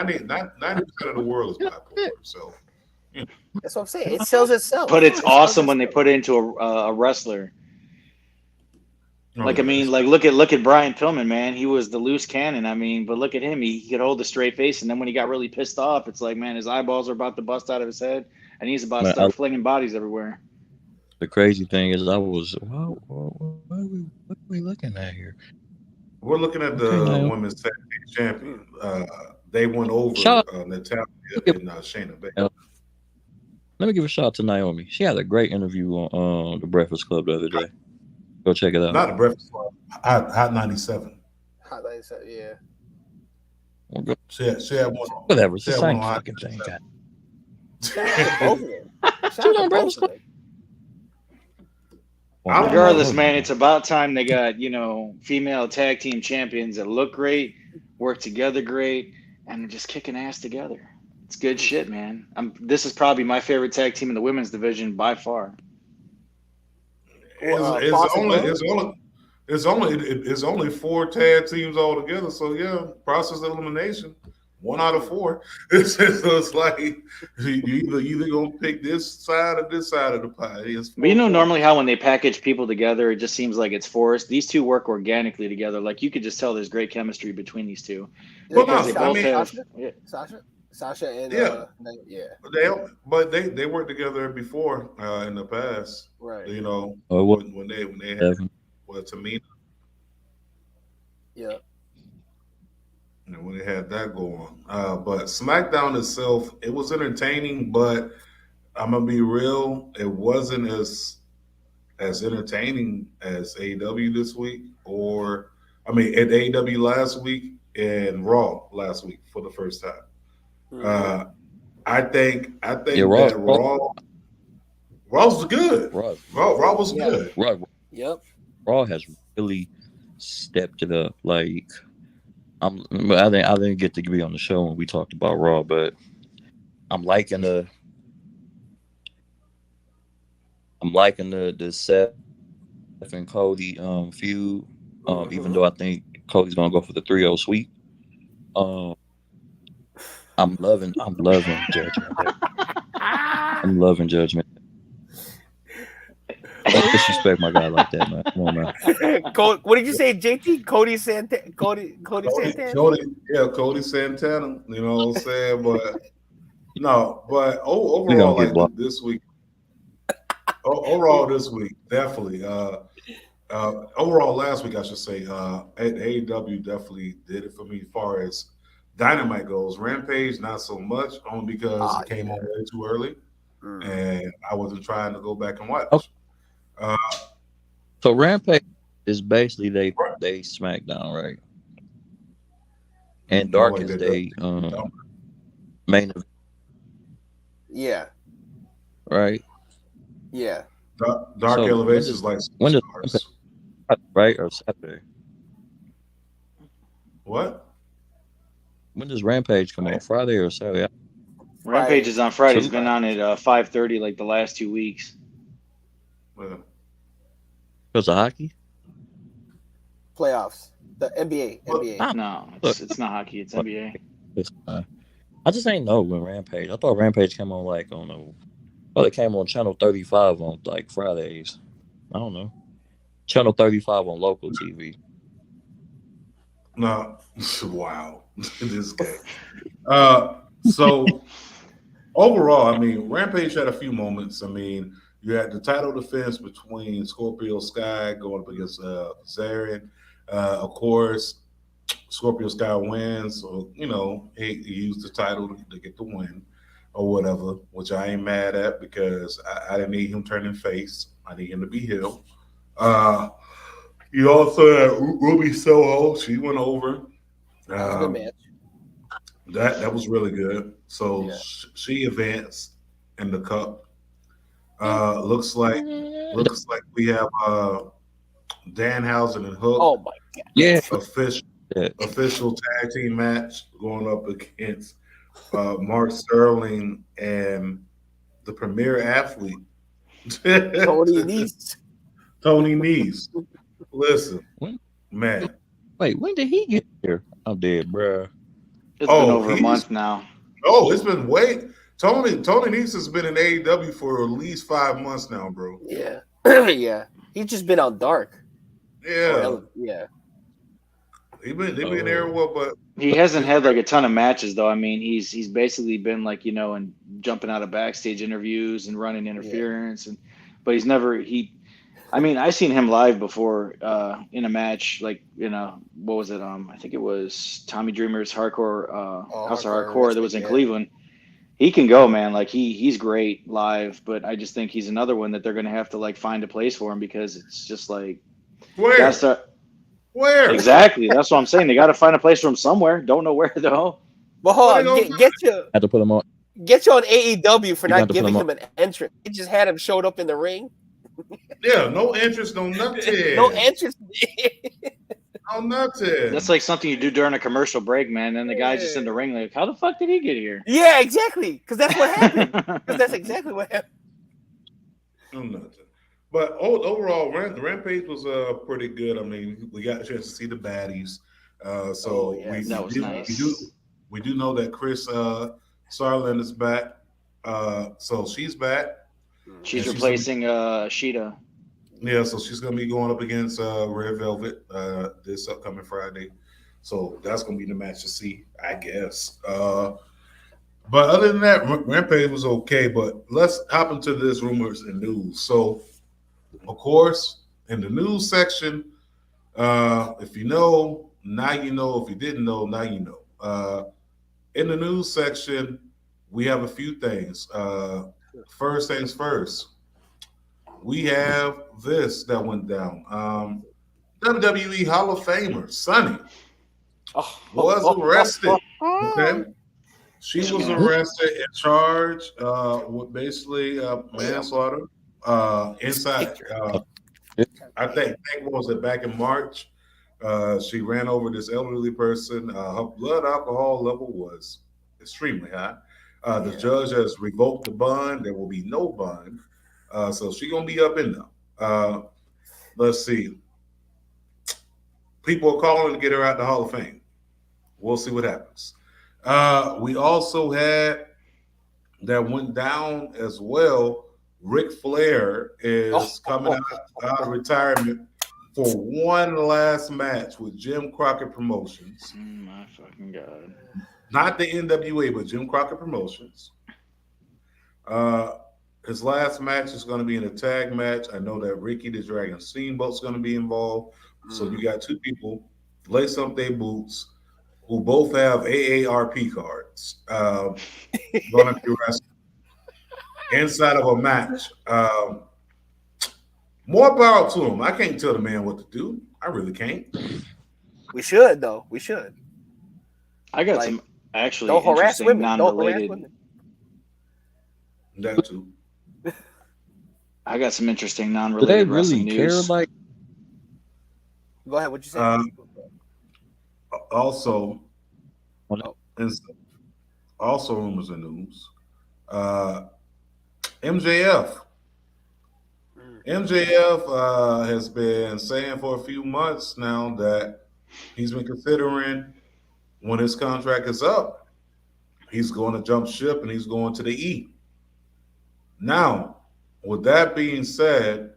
mean, 90% of the world is bipolar. So That's what I'm saying. It sells itself. But it's awesome when they put it into a wrestler. Like, I mean, like look at Brian Pillman, man. He was the loose cannon. I mean, but look at him. He could hold a straight face, and then when he got really pissed off, it's like, man, his eyeballs are about to bust out of his head, and he's about to start flinging bodies everywhere. The crazy thing is, what are we looking at here? We're looking at the women's tag team champion. They went over Natalia and Shayna Baszler. Let me give a shout out to Naomi. She had a great interview on the Breakfast Club the other day. Go check it out. Not the Breakfast Club. Hot 97. Hot 97, yeah. Well, she had one. Whatever. It's the same fucking thing. Both of them. Shout out to both of them. Regardless, man, it's about time they got, female tag team champions that look great, work together great, and they're just kicking ass together. It's good shit, man. This is probably my favorite tag team in the women's division by far. It's only 4 tag teams all together. So yeah, process of elimination, 1 out of 4. It's like you either gonna pick this side or this side of the pie. But normally how when they package people together, it just seems like it's forced. These two work organically together. Like you could just tell there's great chemistry between these two. Sasha and But they worked together before in the past, right? When they had Tamina, yeah, when they had that going. But SmackDown itself, it was entertaining, but I'm gonna be real, it wasn't as entertaining as AEW this week, at AEW last week and Raw last week for the first time. I think that Raw was good. Raw was good. Yep. Raw has really stepped it up. Like I didn't get to be on the show when we talked about Raw, but I'm liking the Seth and Cody feud. Even though I think Cody's gonna go for the 3-0 sweep. I'm loving Judgment. I'm loving Judgment. disrespect my guy like that, man. Come on, man. What did you say, JT? Cody Santana. Cody Santana. You know what I'm saying? But no, but overall, like this week. Overall, this week, definitely. Overall, last week, I should say, AEW definitely did it for me as far as Dynamite goes. Rampage, not so much, only because it came on way too early, and I wasn't trying to go back and watch. Okay. So Rampage is basically they SmackDown, right? And Dark is they main event. Yeah. Right. Yeah. Dark Elevation is like when does right or Saturday? What? When does Rampage come on? Friday or Saturday? Rampage is on Friday. It's been on at 5:30 like the last 2 weeks. Because of hockey? Playoffs. The NBA. No, it's not hockey. It's NBA. I just ain't know when Rampage. I thought Rampage came on like on the. Well, it came on Channel 35 on like Fridays. I don't know. Channel 35 on local TV. No, wow, this guy. So overall, I mean, Rampage had a few moments. I mean, you had the title defense between Scorpio Sky going up against Zarian. Of course, Scorpio Sky wins, so you know he used the title to get the win or whatever, which I ain't mad at because I didn't need him turning face. I need him to be heel. You also had Ruby Soho. She went over. Good match. That was really good. So she advanced in the cup. Looks like we have Danhausen and Hook. Oh my god! Yeah, official tag team match going up against Mark Sterling and the premier athlete Tony Nese. Tony Nese. Listen, man. Wait, when did he get here? I'm dead, bro. It's been over a month now. Oh, it's been Tony Nese has been in AEW for at least 5 months now, bro. Yeah. Yeah. He's just been on Dark. Yeah. Yeah. He been there but he hasn't had like a ton of matches though. I mean, he's basically been like, you know, and jumping out of backstage interviews and running interference but he's never I mean, I seen him live before in a match, like, you know, what was it? I think it was Tommy Dreamer's Hardcore House of Hardcore that was in Cleveland. He can go, man. Like he's great live, but I just think he's another one that they're gonna have to like find a place for him because it's just like where exactly. That's what I'm saying. They got to find a place for him somewhere. Don't know where though. But hold on, get you. Had to put him on. Get you on AEW for not giving him an entrance. He just had him showed up in the ring. Yeah, no interest, no nothing. No interest. No nothing. That's like something you do during a commercial break, man. And the guy's just in the ring, like, how the fuck did he get here? Yeah, exactly. Because that's what happened. Because that's exactly what happened. No nothing. But overall, the Rampage was pretty good. I mean, we got a chance to see the baddies. We do know that Chris Sarland is back. So she's back. She's replacing Sheeta. Yeah, so she's going to be going up against Red Velvet this upcoming Friday. So that's going to be the match to see, I guess. But other than that, Rampage was okay. But let's hop into this rumors and news. So, of course, in the news section, if you know, now you know. If you didn't know, now you know. In the news section, we have a few things. First things first, we have this that went down. WWE Hall of Famer Sunny was arrested. Okay, she was arrested and charged with basically manslaughter. Inside, I think what was it back in March? She ran over this elderly person. Her blood alcohol level was extremely high. The judge has revoked the bond. There will be no bond. So she's going to be up in there. Let's see. People are calling to get her out the Hall of Fame. We'll see what happens. We also had that went down as well Ric Flair is coming out of retirement for one last match with Jim Crockett Promotions. My fucking God. Not the NWA, but Jim Crockett Promotions. His last match is going to be in a tag match. I know that Ricky the Dragon Steamboat's going to be involved. So you got two people lace up their boots who both have AARP cards. Going to be wrestling inside of a match. More power to him. I can't tell the man what to do. I really can't. We should, though. We should. I got some actually interesting non-related. That too. I got some interesting non-related wrestling news. Go ahead. What'd you say? Also rumors and news. MJF. MJF has been saying for a few months now that he's been considering when his contract is up, he's going to jump ship and he's going to the E. Now, with that being said,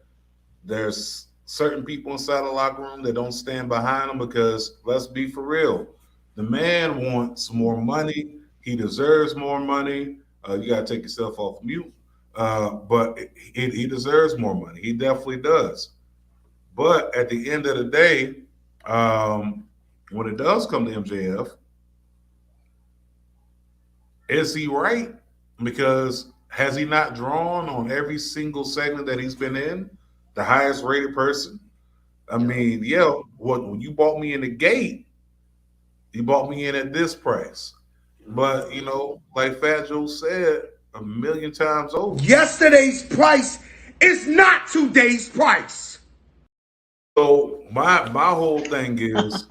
there's certain people inside the locker room that don't stand behind him because, let's be for real, the man wants more money. He deserves more money. You got to take yourself off mute. But he deserves more money. He definitely does. But at the end of the day, when it does come to MJF, is he right? Because has he not drawn on every single segment that he's been in? The highest rated person? I mean, when you bought me in the gate, you bought me in at this price. But, like Fat Joe said a million times over, yesterday's price is not today's price. So my whole thing is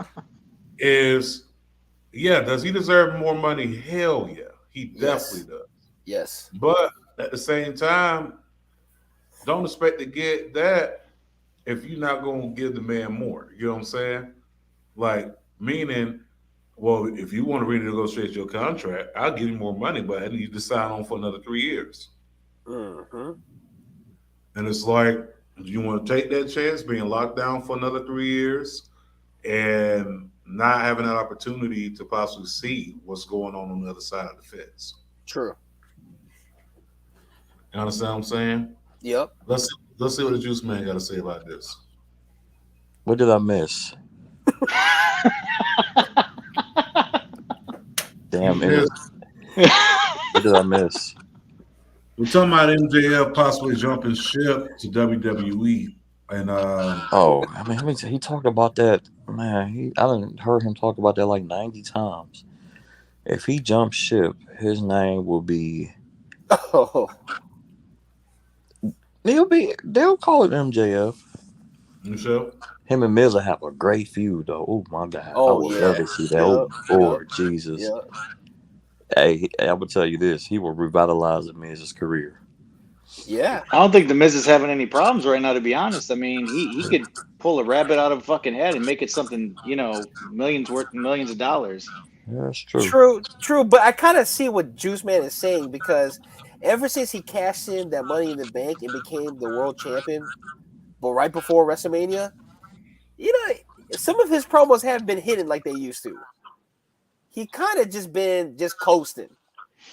does he deserve more money? Hell yeah. He definitely does. Yes. But at the same time, don't expect to get that if you're not going to give the man more. You know what I'm saying? Like, meaning, well, if you want to renegotiate your contract, I'll give you more money, but I need you to sign on for another 3 years. Mm-hmm. And it's like, do you want to take that chance being locked down for another 3 years and not having that opportunity to possibly see what's going on the other side of the fence? True. You understand what I'm saying? Yep. Let's see what the Juice Man got to say about this. What did I miss? Damn it. What did I miss? We're talking about MJF possibly jumping ship to WWE. And he talked about that, man. I done heard him talk about that like 90 times. If he jumps ship, his name will be they'll call it MJF. You sure? Him and Miz will have a great feud though. Oh my God. I would never see that. Oh Lord Jesus. Yep. Hey, I would tell you this, he will revitalize Miz's career. Yeah. I don't think the Miz is having any problems right now, to be honest. I mean, he could pull a rabbit out of a fucking head and make it something, millions of dollars. Yeah, that's true. True. But I kind of see what Juice Man is saying, because ever since he cashed in that Money in the Bank and became the world champion, but right before WrestleMania, some of his promos haven't been hitting like they used to. He kind of just been coasting,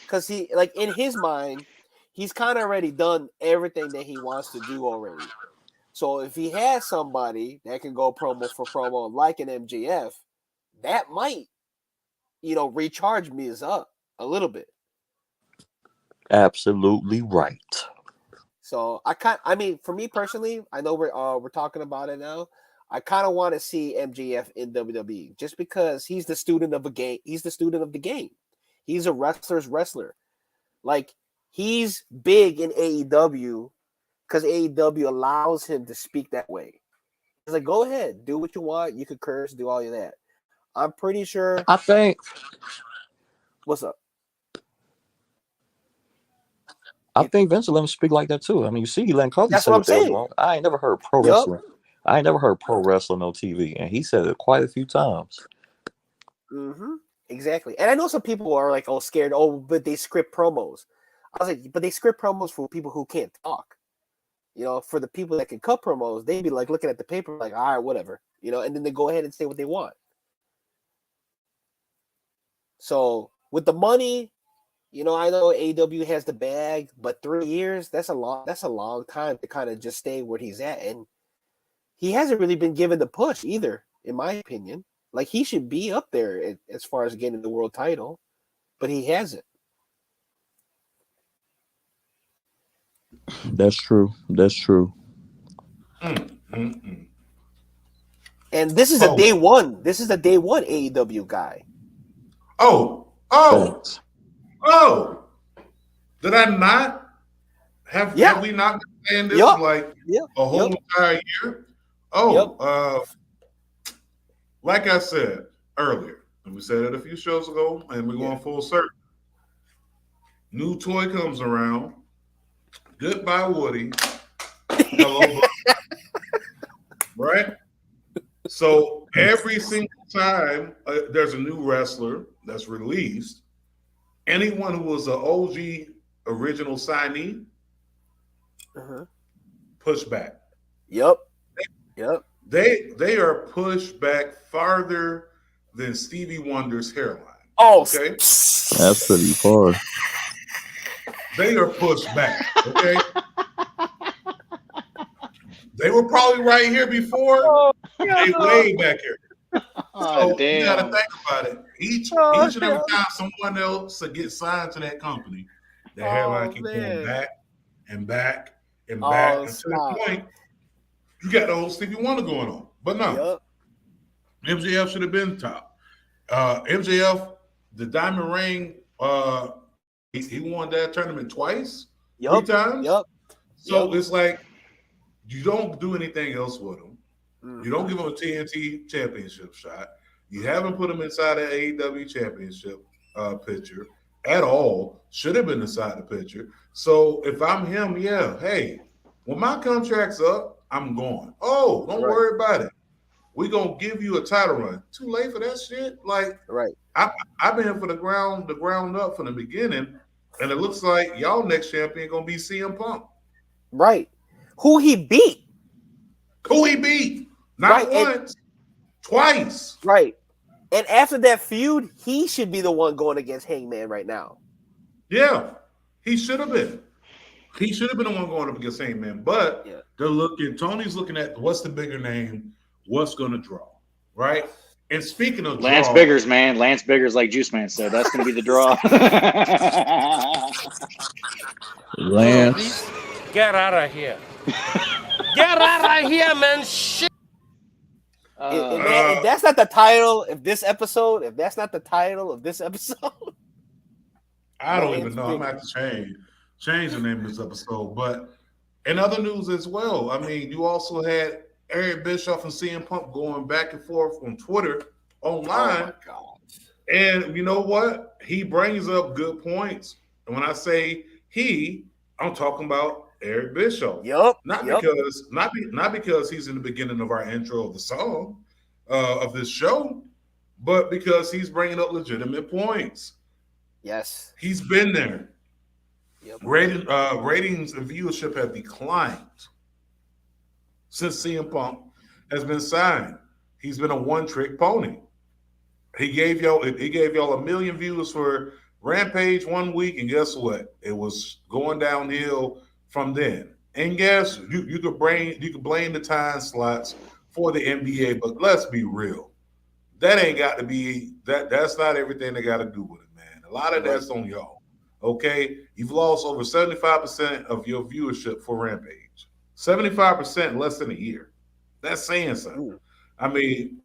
because he, like, in his mind, he's kind of already done everything that he wants to do already. So if he has somebody that can go promo for promo like an MJF, that might, recharge Miz up a little bit. Absolutely right. So for me personally, I know we're talking about it now. I kind of want to see MJF in WWE just because he's the student of the game. He's the student of the game. He's a wrestler's wrestler. Like, he's big in AEW because AEW allows him to speak that way. He's like, go ahead, do what you want. You could curse, do all of that. I'm pretty sure. I think. What's up? I think Vince will let him speak like that too. I mean, you see, he let Cody That's say what I'm what they saying. want. I ain't never heard pro wrestling. I ain't never heard pro wrestling on TV, and he said it quite a few times. Mm-hmm. Exactly. And I know some people are like, scared. But they script promos. I was like, but they script promos for people who can't talk. You know, for the people that can cut promos, they'd be like looking at the paper, like, all right, whatever. You know, and then they go ahead and say what they want. So with the money, you know, I know AEW has the bag, but 3 years, that's a long time to kind of just stay where he's at. And he hasn't really been given the push either, in my opinion. Like, he should be up there as far as getting the world title, but he hasn't. That's true. That's true. And this is a day one. This is a day one AEW guy. Oh! Did I not? Have we not been saying this a whole entire year? Like I said earlier, and we said it a few shows ago, and we're going full circle. New toy comes around. Goodbye, Woody. Hello, Brian. Right? So every single time there's a new wrestler that's released, anyone who was an OG original signee, push back. Yep. They are pushed back farther than Stevie Wonder's hairline. Oh, okay. That's pretty far. They are pushed back. Okay. They were probably right here before. They way back here. So damn. You gotta think about it. Each and every time someone else gets signed to that company, the hairline keeps going back and back and back until the point you got the whole Stevie Wonder going on. But no, MJF should have been top. MJF, the Diamond Ring, he won that tournament twice, 3 times. So it's like you don't do anything else with him. You don't give him a TNT championship shot. You haven't put him inside an AEW championship picture at all. Should have been inside the picture. So if I'm him, hey, when my contract's up, I'm going. Oh, don't worry about it. We're going to give you a title run. Too late for that shit? Like, I've been here for the ground up from the beginning, and it looks like y'all next champion going to be CM Punk. Right. Who he beat. Not once, twice. Right. And after that feud, he should be the one going against Hangman right now. Yeah, he should have been. He should have been the one going up against Hangman. But Tony's looking at what's the bigger name, what's going to draw, right? And speaking of Lance Biggers, man. Lance Biggers, like Juice Man said, that's going to be the draw. Lance. Get out of here. Get out of here, man. Shit. If that's not the title of this episode, I don't even know. I'm going to have to change the name of this episode. But in other news as well, I mean, you also had Eric Bischoff and CM Punk going back and forth on Twitter, online. Oh my God. And you know what? He brings up good points. And when I say he, I'm talking about Eric Bischoff. Not because he's in the beginning of our intro of the song of this show, but because he's bringing up legitimate points. Yes. He's been there. Ratings and viewership have declined since CM Punk has been signed. He's been a one-trick pony. He gave y'all 1 million views for Rampage 1 week, and guess what? It was going downhill from then. And guess you could blame the time slots for the NBA, but let's be real. That ain't got to be that's not everything they got to do with it, man. A lot of that's on y'all. Okay, you've lost over 75% of your viewership for Rampage. 75% in less than a year. That's saying something. I mean,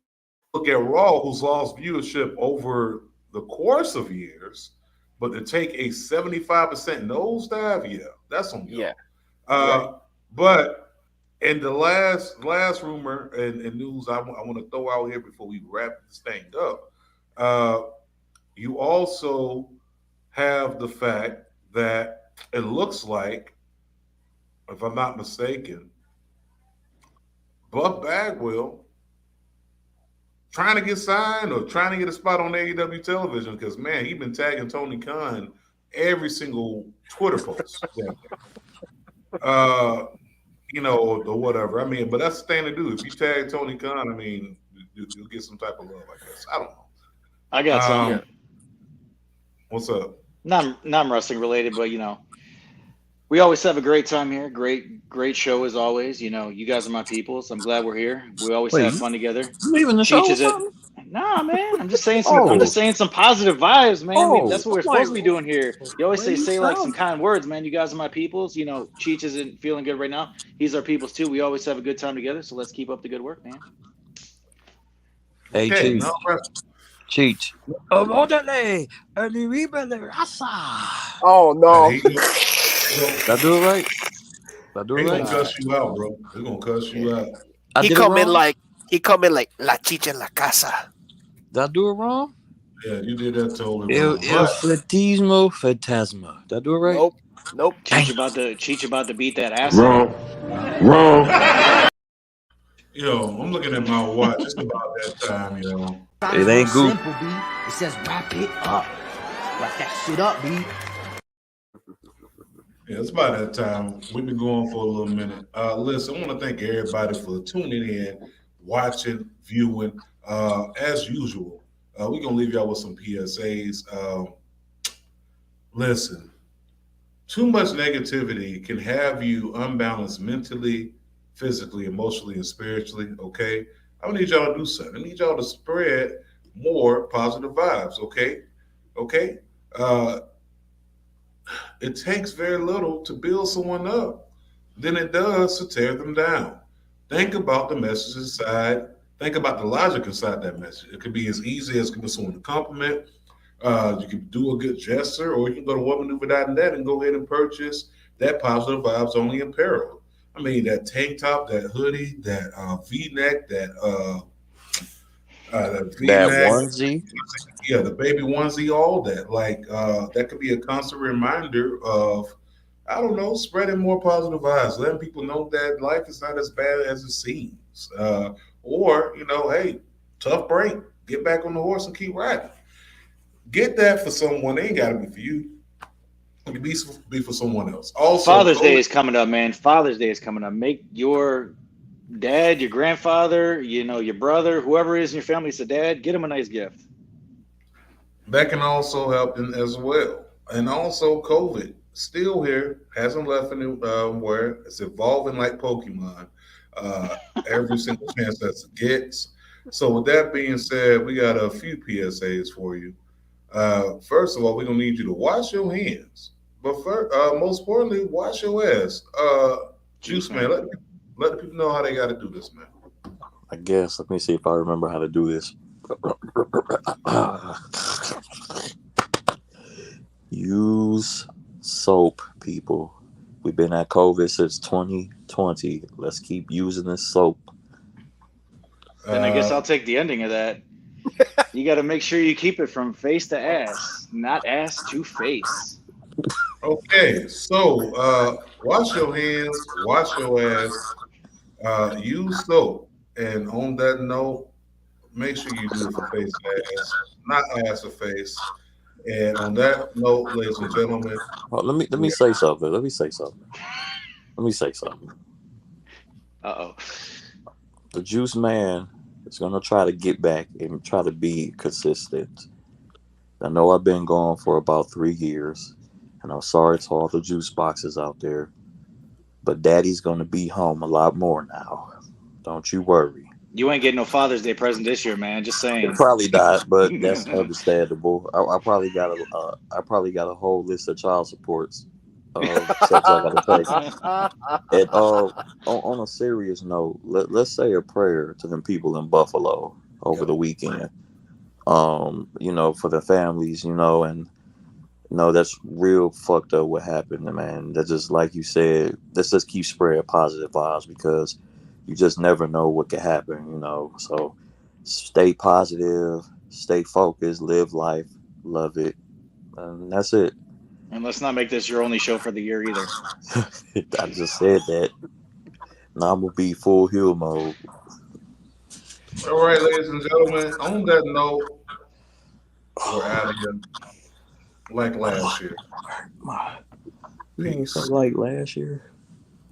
look at Raw, who's lost viewership over the course of years, but to take a 75% nosedive, that's on you. But in the last rumor and news I want to throw out here before we wrap this thing up, you also have the fact that it looks like, if I'm not mistaken, Buff Bagwell trying to get signed or trying to get a spot on AEW television because, man, he's been tagging Tony Khan every single Twitter post. You know, or whatever. I mean, but that's the thing to do. If you tag Tony Khan, I mean, you'll get some type of love, I guess. I don't know. I got some. What's up? Not wrestling related, but we always have a great time here. Great show as always. You guys are my people, so I'm glad we're here. We always have fun together. You leaving the show? Nah, man. I'm just saying some positive vibes, man. That's what we're supposed to be doing here. You always say like some kind words, man. You guys are my peoples. Cheech isn't feeling good right now. He's our peoples too. We always have a good time together, so let's keep up the good work, man. Hey, Okay, Cheech. Oh no! Did I do it right? They're gonna cuss you out, bro. They're gonna cuss you out. He come in like La Chicha en la Casa. Did I do it wrong? Yeah, you did that totally wrong. El Flatismo Fantasma. Did I do it right? Nope. Cheech about to beat that ass. Wrong. Yo, I'm looking at my watch. It's about that time, yo. It ain't good. Simple, B. It says wrap it up. Wrap that shit up, B. Yeah, it's about that time. We've been going for a little minute. Listen, I want to thank everybody for tuning in, watching, viewing. As usual, we're going to leave y'all with some PSAs. Listen, too much negativity can have you unbalanced mentally, physically, emotionally, and spiritually, okay? I need y'all to do something. I need y'all to spread more positive vibes, okay? Okay? It takes very little to build someone up than it does to tear them down. Think about the message inside. Think about the logic inside that message. It could be as easy as giving someone a compliment. You can do a good gesture, or you can go to womanmaneuver.net and go ahead and purchase that positive vibes only apparel. I mean, that tank top, that hoodie, that V-neck, that V-neck, that onesie. Yeah, the baby onesie, all that. Like that could be a constant reminder of, I don't know, spreading more positive vibes, letting people know that life is not as bad as it seems. Or, hey, tough break. Get back on the horse and keep riding. Get that for someone. It ain't got to be for you. It can be for someone else. Also, Father's Day is coming up, man. Father's Day is coming up. Make your dad, your grandfather, your brother, whoever is in your family, it's a dad, get him a nice gift. That can also help them as well. And also COVID, still here, hasn't left anywhere. It's evolving like Pokemon. Every single chance that it gets. So with that being said, we got a few PSAs for you. First of all, we're going to need you to wash your hands. But most importantly, wash your ass. Juice, man, let the people know how they got to do this, man. I guess. Let me see if I remember how to do this. Use soap, people. We've been at COVID since 2020. Let's keep using this soap. Then I guess I'll take the ending of that. You got to make sure you keep it from face to ass, not ass to face. Okay, so wash your hands, wash your ass, use soap. And on that note, make sure you do it for face to ass, not ass to face. And on that note, ladies and gentlemen, let me say something. Uh-oh. The Juice Man is gonna try to get back and try to be consistent. I know I've been gone for about 3 years, and I'm sorry to all the juice boxes out there, but Daddy's gonna be home a lot more now. Don't you worry. You ain't getting no Father's Day present this year, man. Just saying. Probably not, but that's understandable. I probably got a whole list of child supports. Steps I gotta take. And on a serious note, let's say a prayer to them people in Buffalo over the weekend. For the families, and that's real fucked up what happened, man. That's just like you said. Let's just keep spreading positive vibes because you just never know what could happen, So stay positive, stay focused, live life, love it, and that's it. And let's not make this your only show for the year either. I just said that. Now I'm gonna be full heel mode. All right, ladies and gentlemen. On that note, we're out of here. like last year. You ain't so like last year.